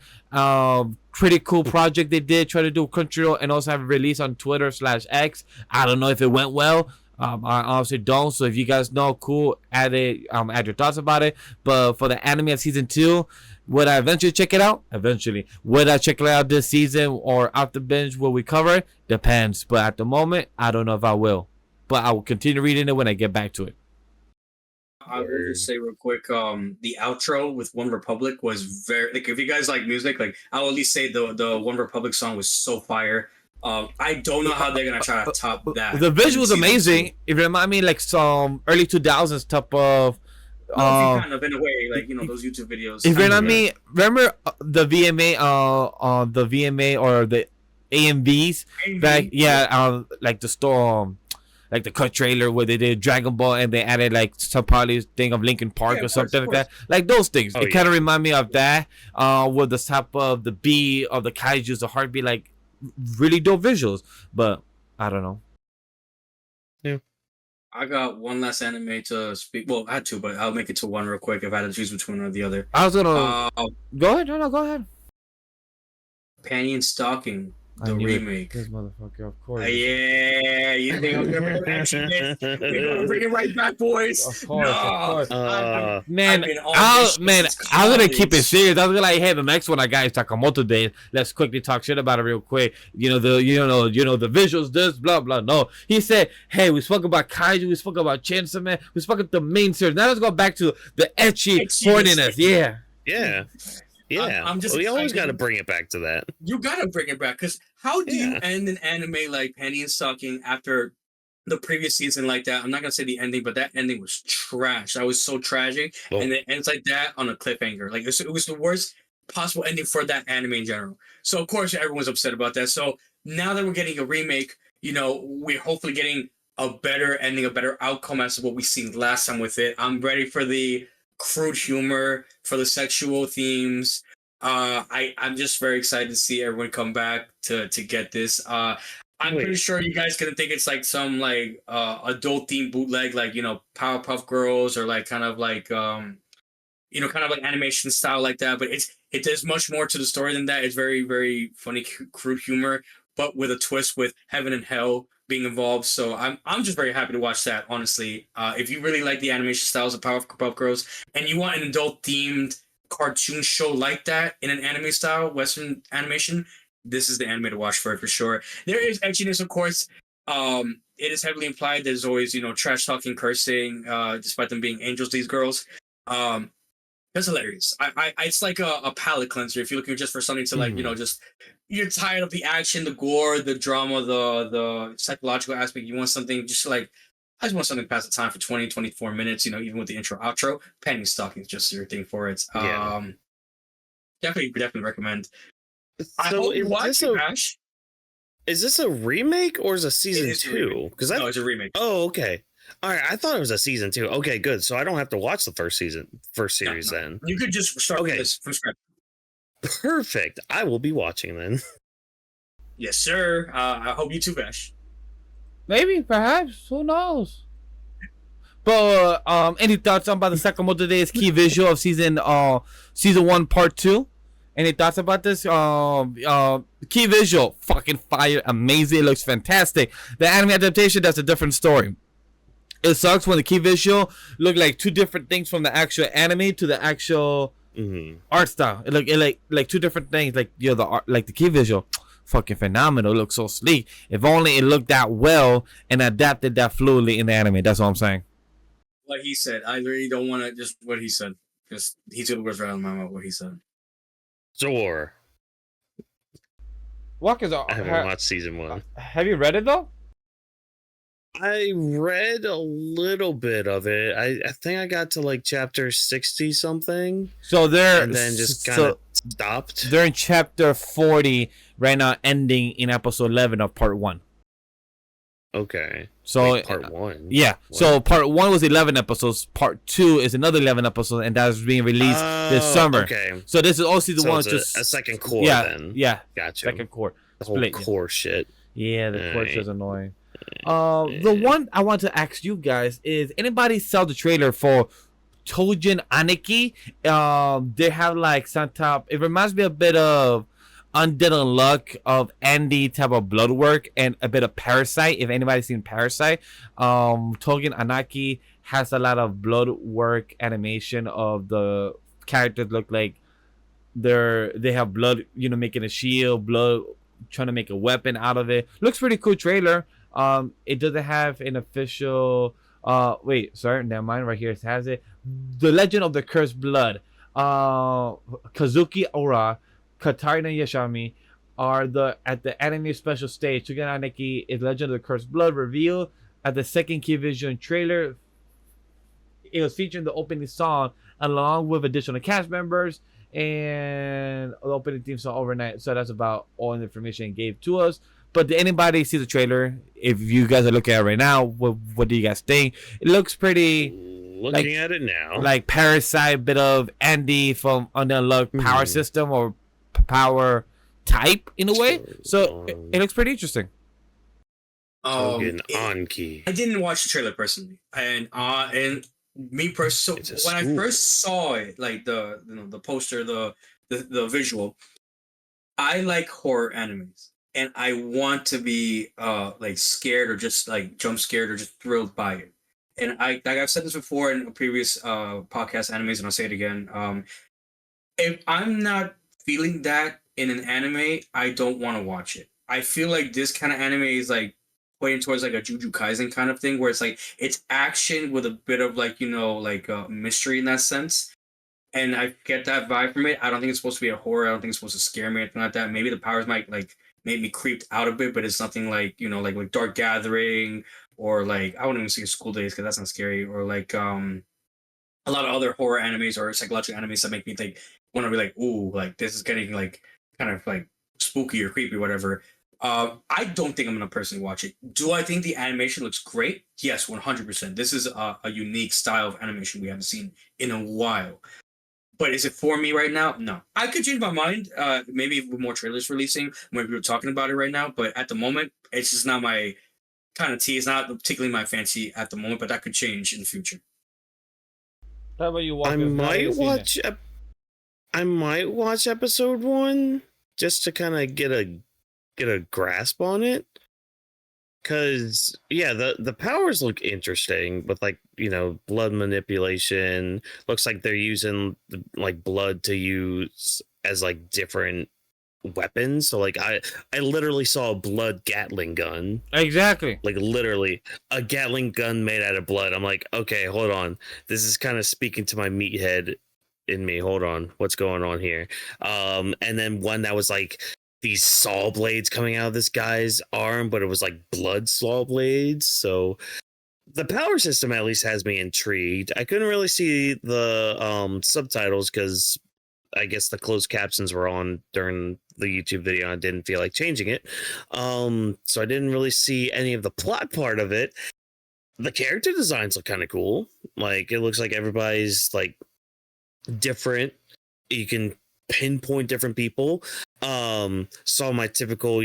Pretty cool project they did. Try to do Crunchyroll and also have a release on Twitter/X. I don't know if it went well. I honestly don't. So if you guys know, cool, add your thoughts about it. But for the anime of season 2, would I eventually check it out? Eventually. Would I check it out this season or out the binge? Will we cover it? Depends. But at the moment, I don't know if I will. But I will continue reading it when I get back to it. I will just say real quick, the outro with One Republic was very, like, if you guys like music, like, I'll at least say the One Republic song was so fire. I don't know how they're gonna try to top that. The visuals amazing. It remind me like some early 2000s type of. Kind of in a way, like, you know, those YouTube videos. If you know me, remember the VMA, or the AMVs back, like the Storm. Like the cut trailer where they did Dragon Ball and they added like some probably thing of Linkin Park or something like that. Like those things. It kind of remind me of that. With the type of the beat of the kaijus, the heartbeat, like really dope visuals. But I don't know. Yeah. I got one last anime to speak. Well, I had two, but I'll make it to one real quick if I had to choose between one or the other. I was gonna go ahead. No, go ahead. Panty Stockings. The remake. This motherfucker, of course. Yeah, you think I'm gonna bring that shit? We're gonna bring it right back, boys. Of course. Man, I've been on this shit since I was gonna keep it college. serious. I was gonna like, hey, the next one I got is Sakamoto Day. Let's quickly talk shit about it real quick. The visuals, this, blah blah. No, he said, hey, we spoke about Kaiju, we spoke about Chainsaw Man, we spoke about the main series. Now let's go back to the ecchi horniness. Yeah. Yeah. I'm just we always excited. got to bring it back to that. You gotta bring it back, because how do you end an anime like Panty Stockings after the previous season like that? I'm not gonna say the ending, but that ending was trash. That was so tragic, and it ends like that on a cliffhanger. Like it was the worst possible ending for that anime in general. So of course everyone's upset about that. So now that we're getting a remake, we're hopefully getting a better ending, a better outcome as to what we seen last time with it. I'm ready for the crude humor, for the sexual themes. I'm just very excited to see everyone come back to get this. I'm pretty sure you guys gonna think it's like some like adult themed bootleg, like Powerpuff Girls, or like kind of like kind of like animation style like that. But there's much more to the story than that. It's very, very funny, crude humor, but with a twist with heaven and hell being involved. So I'm just very happy to watch that, honestly. If you really like the animation styles of Powerpuff Girls and you want an adult themed cartoon show like that in an anime style, Western animation, this is the anime to watch for sure. There is edginess, of course. It is heavily implied. There's always, trash talking, cursing, despite them being angels, these girls. That's hilarious. It's like a palate cleanser if you're looking just for something to like, just you're tired of the action, the gore, the drama, the psychological aspect. You want something just like, I just want something to pass the time for 20, 24 minutes, even with the intro, outro. Panty Stockings, just your thing for it. Definitely recommend. So I hope you watch it, Vash. Is this a remake or is it season 2? Because no, it's a remake. Oh, okay. All right, I thought it was a season 2. Okay, good. So I don't have to watch the first series then. You could just start this from scratch. Perfect. I will be watching then. Yes, sir. I hope you too, Vash. Maybe, perhaps. Who knows? But any thoughts about the Sakamoto Days key visual of season 1 part 2? Any thoughts about this? Key visual, fucking fire, amazing. It looks fantastic. The anime adaptation, that's a different story. It sucks when the key visual look like two different things from the actual anime to the actual art style. It look like two different things. Like the art, like the key visual, fucking phenomenal. It looks so sleek. If only it looked that well and adapted that fluidly in the anime. That's what I'm saying. Like he said, I really don't want to just what he said. Just he took the words right out of my mouth. What he said. Sure. Whawkins, I haven't watched season 1. Have you read it though? I read a little bit of it. I think I got to like chapter 60 something. So they're and then just kind of stopped. They're in chapter 40 right now, ending in episode 11 of part 1. Okay. So like part 1. Yeah. What? So part 1 was 11 episodes. Part 2 is another 11 episodes, and that's being released this summer. Okay. So this is all season 1. It's just a second core. Then. Yeah. Gotcha. Second core. The whole core shit. Yeah, the core shit is annoying. The one I want to ask you guys is, anybody saw the trailer for Tojin Aniki? They have like some type. It reminds me a bit of Undead Unluck of Andy type of blood work and a bit of Parasite. If anybody's seen Parasite, Tojin Anaki has a lot of blood work animation of the characters look like they have blood, making a shield, blood, trying to make a weapon out of it. Looks pretty cool trailer. It doesn't have an official never mind, right here it has it. The Legend of the Cursed Blood. Kazuki Ora, Katarina Yashami are at the anime special stage. Tojin Aniki is Legend of the Cursed Blood revealed at the second key vision trailer. It was featuring the opening song along with additional cast members and the opening theme song overnight. So that's about all the information it gave to us. But did anybody see the trailer? If you guys are looking at it right now, what do you guys think? It looks pretty. Looking at it now, like Parasite, bit of Andy from Undead Power System or Power Type in a way. So it looks pretty interesting. Anki. I didn't watch the trailer personally, and me personally. So when I first saw it, like the poster, the visual, I like horror animes. and I want to be like scared or just like jump scared or just thrilled by it. And like I've said this before in a previous podcast animes, and I'll say it again. If I'm not feeling that in an anime, I don't want to watch it. I feel like this kind of anime is like pointing towards like a Jujutsu Kaisen kind of thing, where it's like it's action with a bit of like like mystery in that sense. And I get that vibe from it. I don't think it's supposed to be a horror. I don't think it's supposed to scare me or anything like that. Maybe the powers might like make me creeped out a bit, but it's nothing like like Dark Gathering or like I wouldn't even say School Days because that's not scary, or like a lot of other horror animes or psychological animes that make me think want to be like, ooh, like this is getting like kind of like spooky or creepy, or whatever. I don't think I'm gonna personally watch it. Do I think the animation looks great? Yes, 100%. This is a unique style of animation we haven't seen in a while. But is it for me right now? No. I could change my mind. Maybe with more trailers releasing, when we were talking about it right now. But at the moment, it's just not my kind of tea. It's not particularly my fancy at the moment. But that could change in the future. How about you, I Whawkins? might watch. I might watch episode 1 just to kind of get a grasp on it. Cause yeah, the powers look interesting with like blood manipulation. Looks like they're using like blood to use as like different weapons. So like I literally saw a blood Gatling gun. Exactly. Like literally a Gatling gun made out of blood. I'm like, okay, hold on. This is kind of speaking to my meathead in me. Hold on, what's going on here? And then one that was like these saw blades coming out of this guy's arm, but it was like blood saw blades. So the power system at least has me intrigued. I couldn't really see the subtitles because I guess the closed captions were on during the YouTube video. I didn't feel like changing it. So I didn't really see any of the plot part of it. The character designs look kind of cool. Like it looks like everybody's like different. You can pinpoint different people. Saw my typical,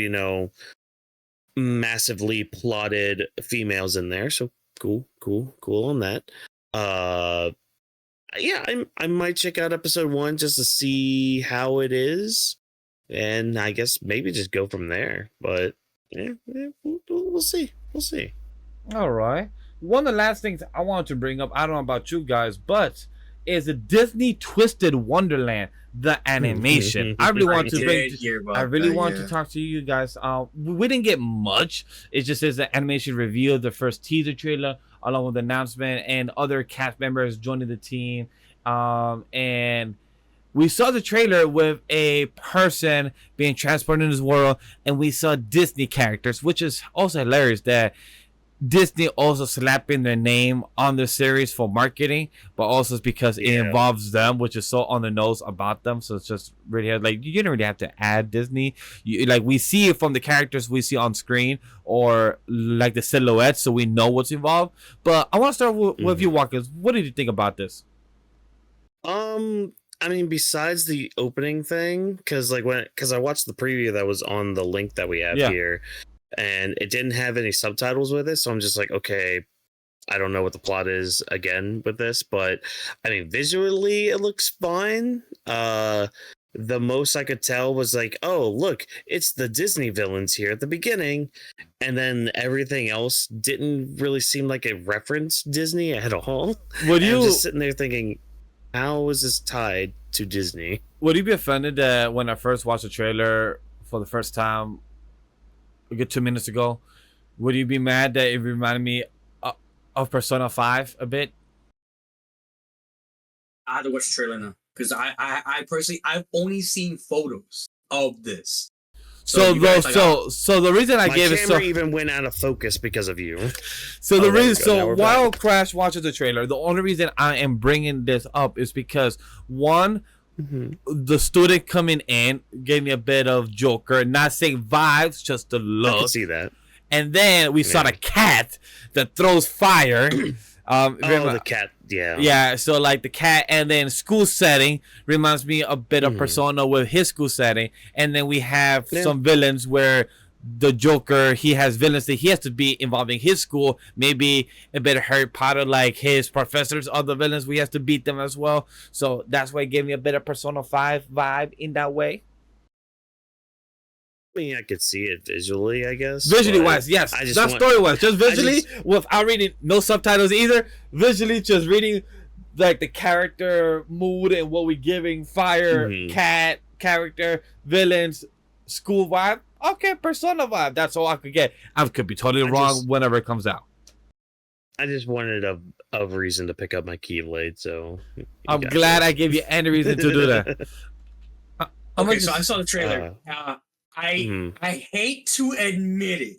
massively plotted females in there. So cool on that. Yeah, I might check out episode 1 just to see how it is, and I guess maybe just go from there. But yeah, we'll see. All right. One of the last things I wanted to bring up, I don't know about you guys, but is the Disney Twisted Wonderland, the animation. I really want to to talk to you guys. We didn't get much. It just says the animation revealed the first teaser trailer along with the announcement and other cast members joining the team. And we saw the trailer with a person being transported in this world, and we saw Disney characters, which is also hilarious that Disney also slapping their name on the series for marketing, but also it's because it involves them, which is so on the nose about them. So it's just really like you didn't really have to add Disney. Like we see it from the characters we see on screen or like the silhouettes, so we know what's involved. But I want to start with you, Whawkins. What did you think about this? I mean, besides the opening thing, because I watched the preview that was on the link that we have here. And it didn't have any subtitles with it, so I'm just like, okay, I don't know what the plot is again with this, but I mean, visually it looks fine. The most I could tell was like, oh, look, it's the Disney villains here at the beginning, and then everything else didn't really seem like it referenced Disney at all. I'm just sitting there thinking, how is this tied to Disney? Would you be offended that when I first watched the trailer for the first time a good 2 minutes ago, would you be mad that it reminded me of Persona 5 a bit? I had to watch the trailer now because I personally I've only seen photos of this. So the reason I gave it camera even went out of focus because of you. So the reason while Crash watches the trailer, the only reason I am bringing this up is because one. The student coming in gave me a bit of Joker, not saying vibes, just the look. I can see that. And then we saw the cat that throws fire. The cat, yeah. So like the cat, and then school setting reminds me a bit of Persona with his school setting. And then we have some villains where the Joker, he has villains that he has to be involving his school, maybe a bit of Harry Potter, like his professors are the villains, we have to beat them as well. So that's why it gave me a bit of Persona 5 vibe in that way. mean, I could see it visually, I guess. Visually wise, yes. Not story wise, just visually, without reading, no subtitles either. Visually, just reading like the character mood and what we're giving, fire, cat, character, villains, school vibe. Okay, persona vibe. That's all I could get. I could be totally wrong whenever it comes out. I just wanted a reason to pick up my Keyblade, so I'm glad I gave you any reason to do that. Okay, so I saw the trailer. I hate to admit it.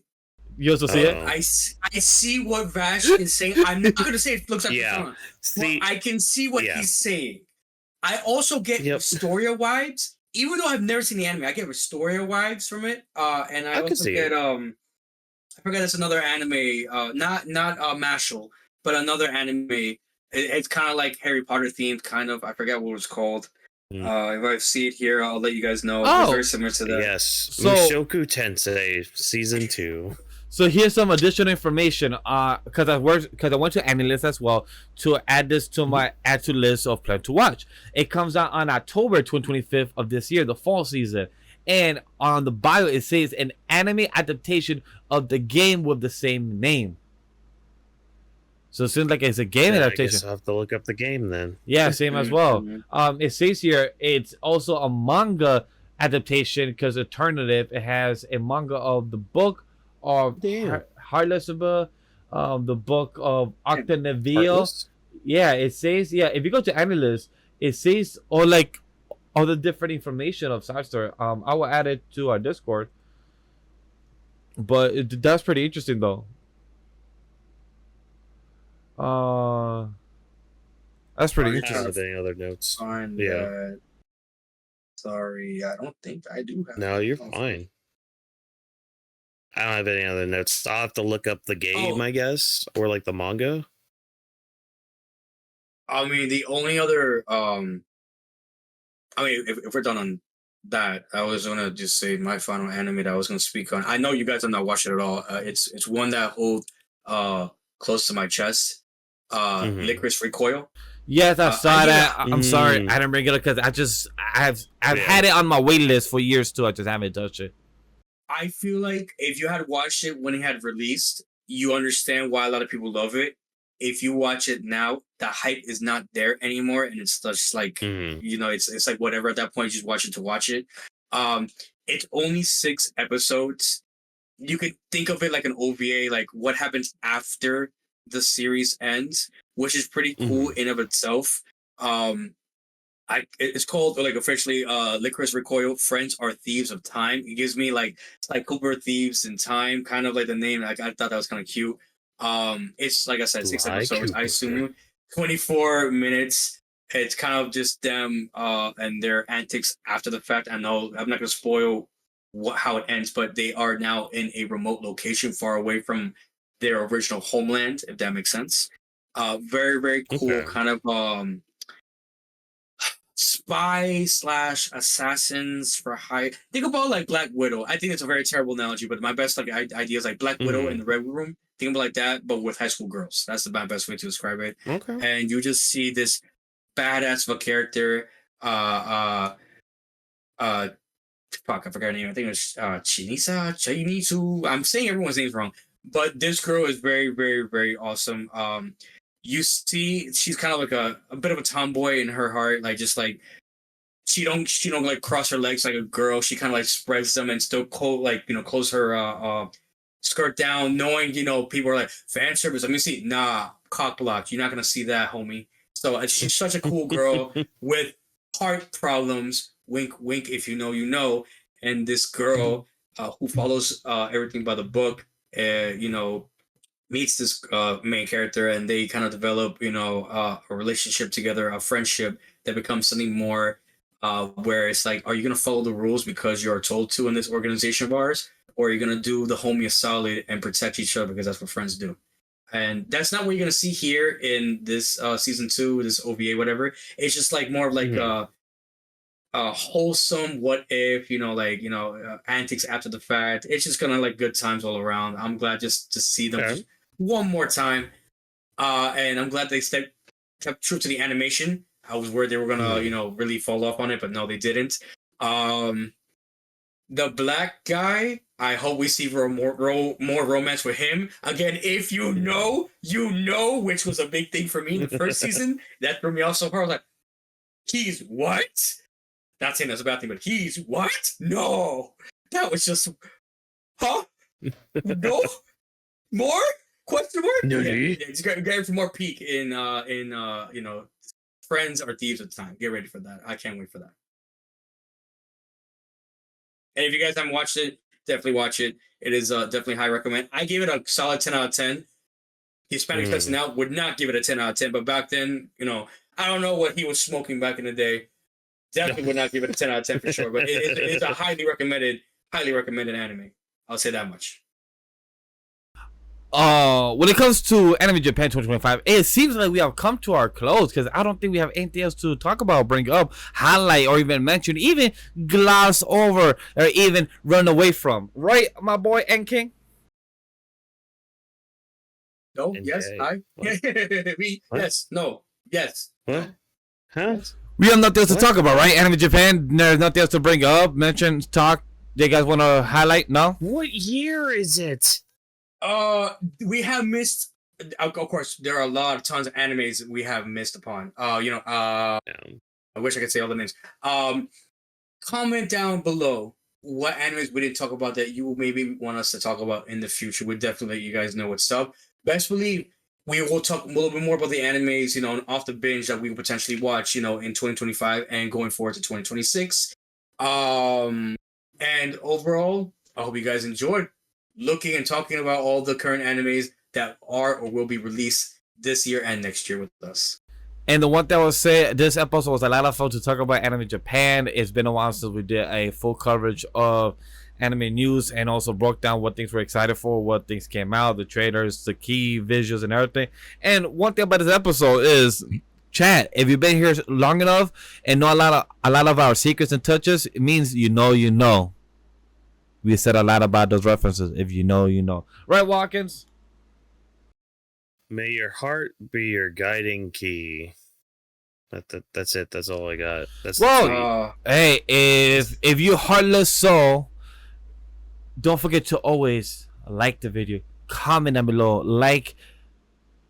You also see it? I see what Vash is saying. I'm not going to say it looks like persona. See, I can see what he's saying. I also get Restoria vibes. Even though I've never seen the anime, I get Restoria vibes from it. And I also get I forgot it's another anime, not Mashal, but another anime. It's kind of like Harry Potter themed, kind of. I forget what it was called. If I see it here, I'll let you guys know. It's very similar to that. Yes, so, Mushoku Tensei Season 2. So here's some additional information. Because I went to AniList as well to add this to my add to list of plan to watch. It comes out on October 25th of this year, the fall season. And on the bio, it says an anime adaptation of the game with the same name. So it seems like it's a game adaptation. I guess I'll have to look up the game then. Yeah, same as well. It says here it's also a manga adaptation because alternative. It has a manga of the book of Harlesaba, the book of Octaneville. Yeah, it says if you go to AniList, it says all the different information of Side Story. I will add it to our Discord. But that's pretty interesting though. That's pretty interesting. I don't have any other notes. Sorry, I don't think I do have. No, you're fine. I don't have any other notes. I'll have to look up the game, I guess, or like the manga. I mean, the only other if we're done on that, I was gonna just say my final anime that I was gonna speak on. I know you guys have not watched it at all. It's one that holds close to my chest. Licorice Recoil. Yes, I saw that. I'm sorry, I didn't bring it up because I've had it on my wait list for years too. I just haven't touched it. I feel like if you had watched it when it had released, you understand why a lot of people love it. If you watch it now, the hype is not there anymore, and it's just like it's like whatever at that point. You just watch it to watch it. It's only 6 episodes. You could think of it like an OVA, like what happens after the series ends, which is pretty cool in of itself. It's called officially Licorice Recoil. Friends are thieves of time. It gives me it's like Cooper Thieves in Time, kind of like the name. I thought that was kind of cute. It's like I said, 6 episodes. I assume 24 minutes. It's kind of just them and their antics after the fact. I know I'm not gonna spoil how it ends, but they are now in a remote location far away from their original homeland, if that makes sense. Very, very cool kind of spy / assassins for hire. Think about like Black Widow. I think it's a very terrible analogy, but my best idea is like Black Widow in the Red Room. Think about like that, but with high school girls. That's my best way to describe it. And you just see this badass of a character. Fuck, I forgot her name. I think it was Chinisu. I'm saying everyone's names wrong, but this girl is very, very, very awesome. You see, she's kind of like a bit of a tomboy in her heart, like just like she don't like cross her legs like a girl. She kind of like spreads them and still close her skirt down, knowing people are like fan service. Let me see, nah, cock blocked. You're not gonna see that, homie. So she's such a cool girl with heart problems. Wink, wink. If you know, you know. And this girl who follows everything by the book, meets this main character, and they kind of develop, a relationship together, a friendship that becomes something more. Where it's like, are you gonna follow the rules because you're told to in this organization of ours, or are you gonna do the homie solid and protect each other because that's what friends do? And that's not what you're gonna see here in this season 2, this OVA, whatever. It's just like more of like a wholesome what if, antics after the fact. It's just gonna like good times all around. I'm glad just to see them one more time, and I'm glad they kept true to the animation. I was worried they were gonna really fall off on it, but no, they didn't. The black guy, I hope we see more romance with him. Again, if you know, which was a big thing for me in the first season. That threw me off so far. I was like, he's what? Not saying that's a bad thing, but he's what? No. That was just, huh? No? More? Question mark? No, yeah, just get for more peak in Friends or Thieves at the time. Get ready for that. I can't wait for that. And if you guys haven't watched it, definitely watch it. It is definitely high recommend. I gave it a solid 10 out of 10. Hispanic person now would not give it a 10 out of 10, but back then, I don't know what he was smoking back in the day. Definitely would not give it a 10 out of 10 for sure. But it is a highly recommended anime. I'll say that much. When it comes to Anime Japan 2025, it seems like we have come to our close because I don't think we have anything else to talk about, bring up, highlight, or even mention, even gloss over, or even run away from. Right, my boy N King? No, yes, I. Yes, no, yes. What? Huh? We have nothing else to talk about, right? Anime Japan, there's nothing else to bring up, mention, talk. Do you guys want to highlight? No? What year is it? We have missed. Of course, there are a lot of tons of animes that we have missed upon. I wish I could say all the names. Comment down below what animes we didn't talk about that you maybe want us to talk about in the future. We'll definitely let you guys know what's up. Best believe we will talk a little bit more about the animes, off the binge that we will potentially watch, in 2025 and going forward to 2026. And overall, I hope you guys enjoyed looking and talking about all the current animes that are or will be released this year and next year with us. And the one thing I will say, this episode was a lot of fun to talk about Anime Japan. It's been a while since we did a full coverage of anime news and also broke down what things we're excited for, what things came out, the trailers, the key visuals and everything. And one thing about this episode is, chat, if you've been here long enough and know a lot of our secrets and touches, it means you know. We said a lot about those references. If you know, you know. Right, Whawkins? May your heart be your guiding key. That's it. That's all I got. That's hey, if you heartless soul, don't forget to always like the video, comment down below, like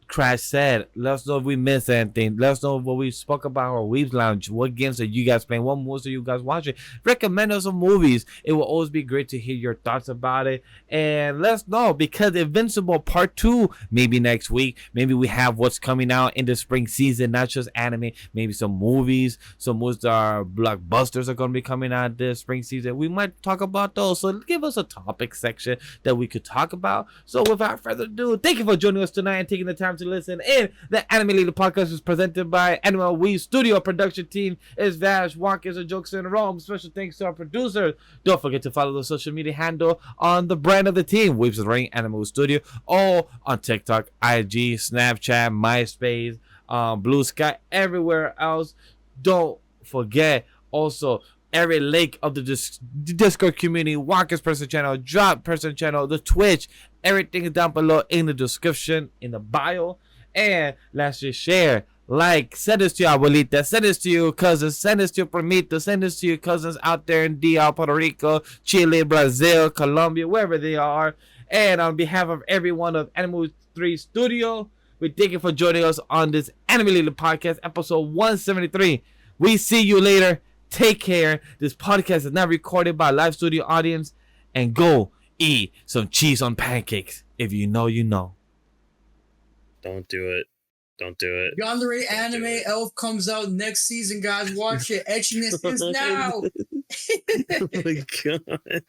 Crash said. Let us know if we missed anything. Let us know what we spoke about our Weebs Lounge. What games are you guys playing? What movies are you guys watching? Recommend us some movies. It will always be great to hear your thoughts about it. And let us know, because Invincible Part 2, maybe next week. Maybe we have what's coming out in the spring season, not just anime. Maybe some movies. Some movies that are blockbusters are going to be coming out this spring season. We might talk about those. So give us a topic section that we could talk about. So without further ado, thank you for joining us tonight and taking the time to listen. And the Anime Leader podcast is presented by AniMa. We studio production team is Vash, Whawkins, and Jokes in Rome. Special thanks to our producers. Don't forget to follow the social media handle on the brand of the team, Weebs Ring Anime Studio, all on TikTok, IG, Snapchat, MySpace, Blue Sky, everywhere else. Don't forget also every link of the Discord community, Whawkins person channel, Drop person channel, the Twitch, everything is down below in the description, in the bio. And lastly, share, like, send this to your abuelita, send this to your cousins, send this to your primito, send this to your cousins out there in DR, Puerto Rico, Chile, Brazil, Colombia, wherever they are. And on behalf of everyone of Anime 3 Studio, we thank you for joining us on this Anime Leader podcast, episode 173. We see you later. Take care. This podcast is not recorded by a live studio audience. And go eat some cheese on pancakes. If you know, you know. Don't do it. Don't do it. Yandere Anime Elf comes out next season, guys. Watch it. Etchiness is now. Oh my god.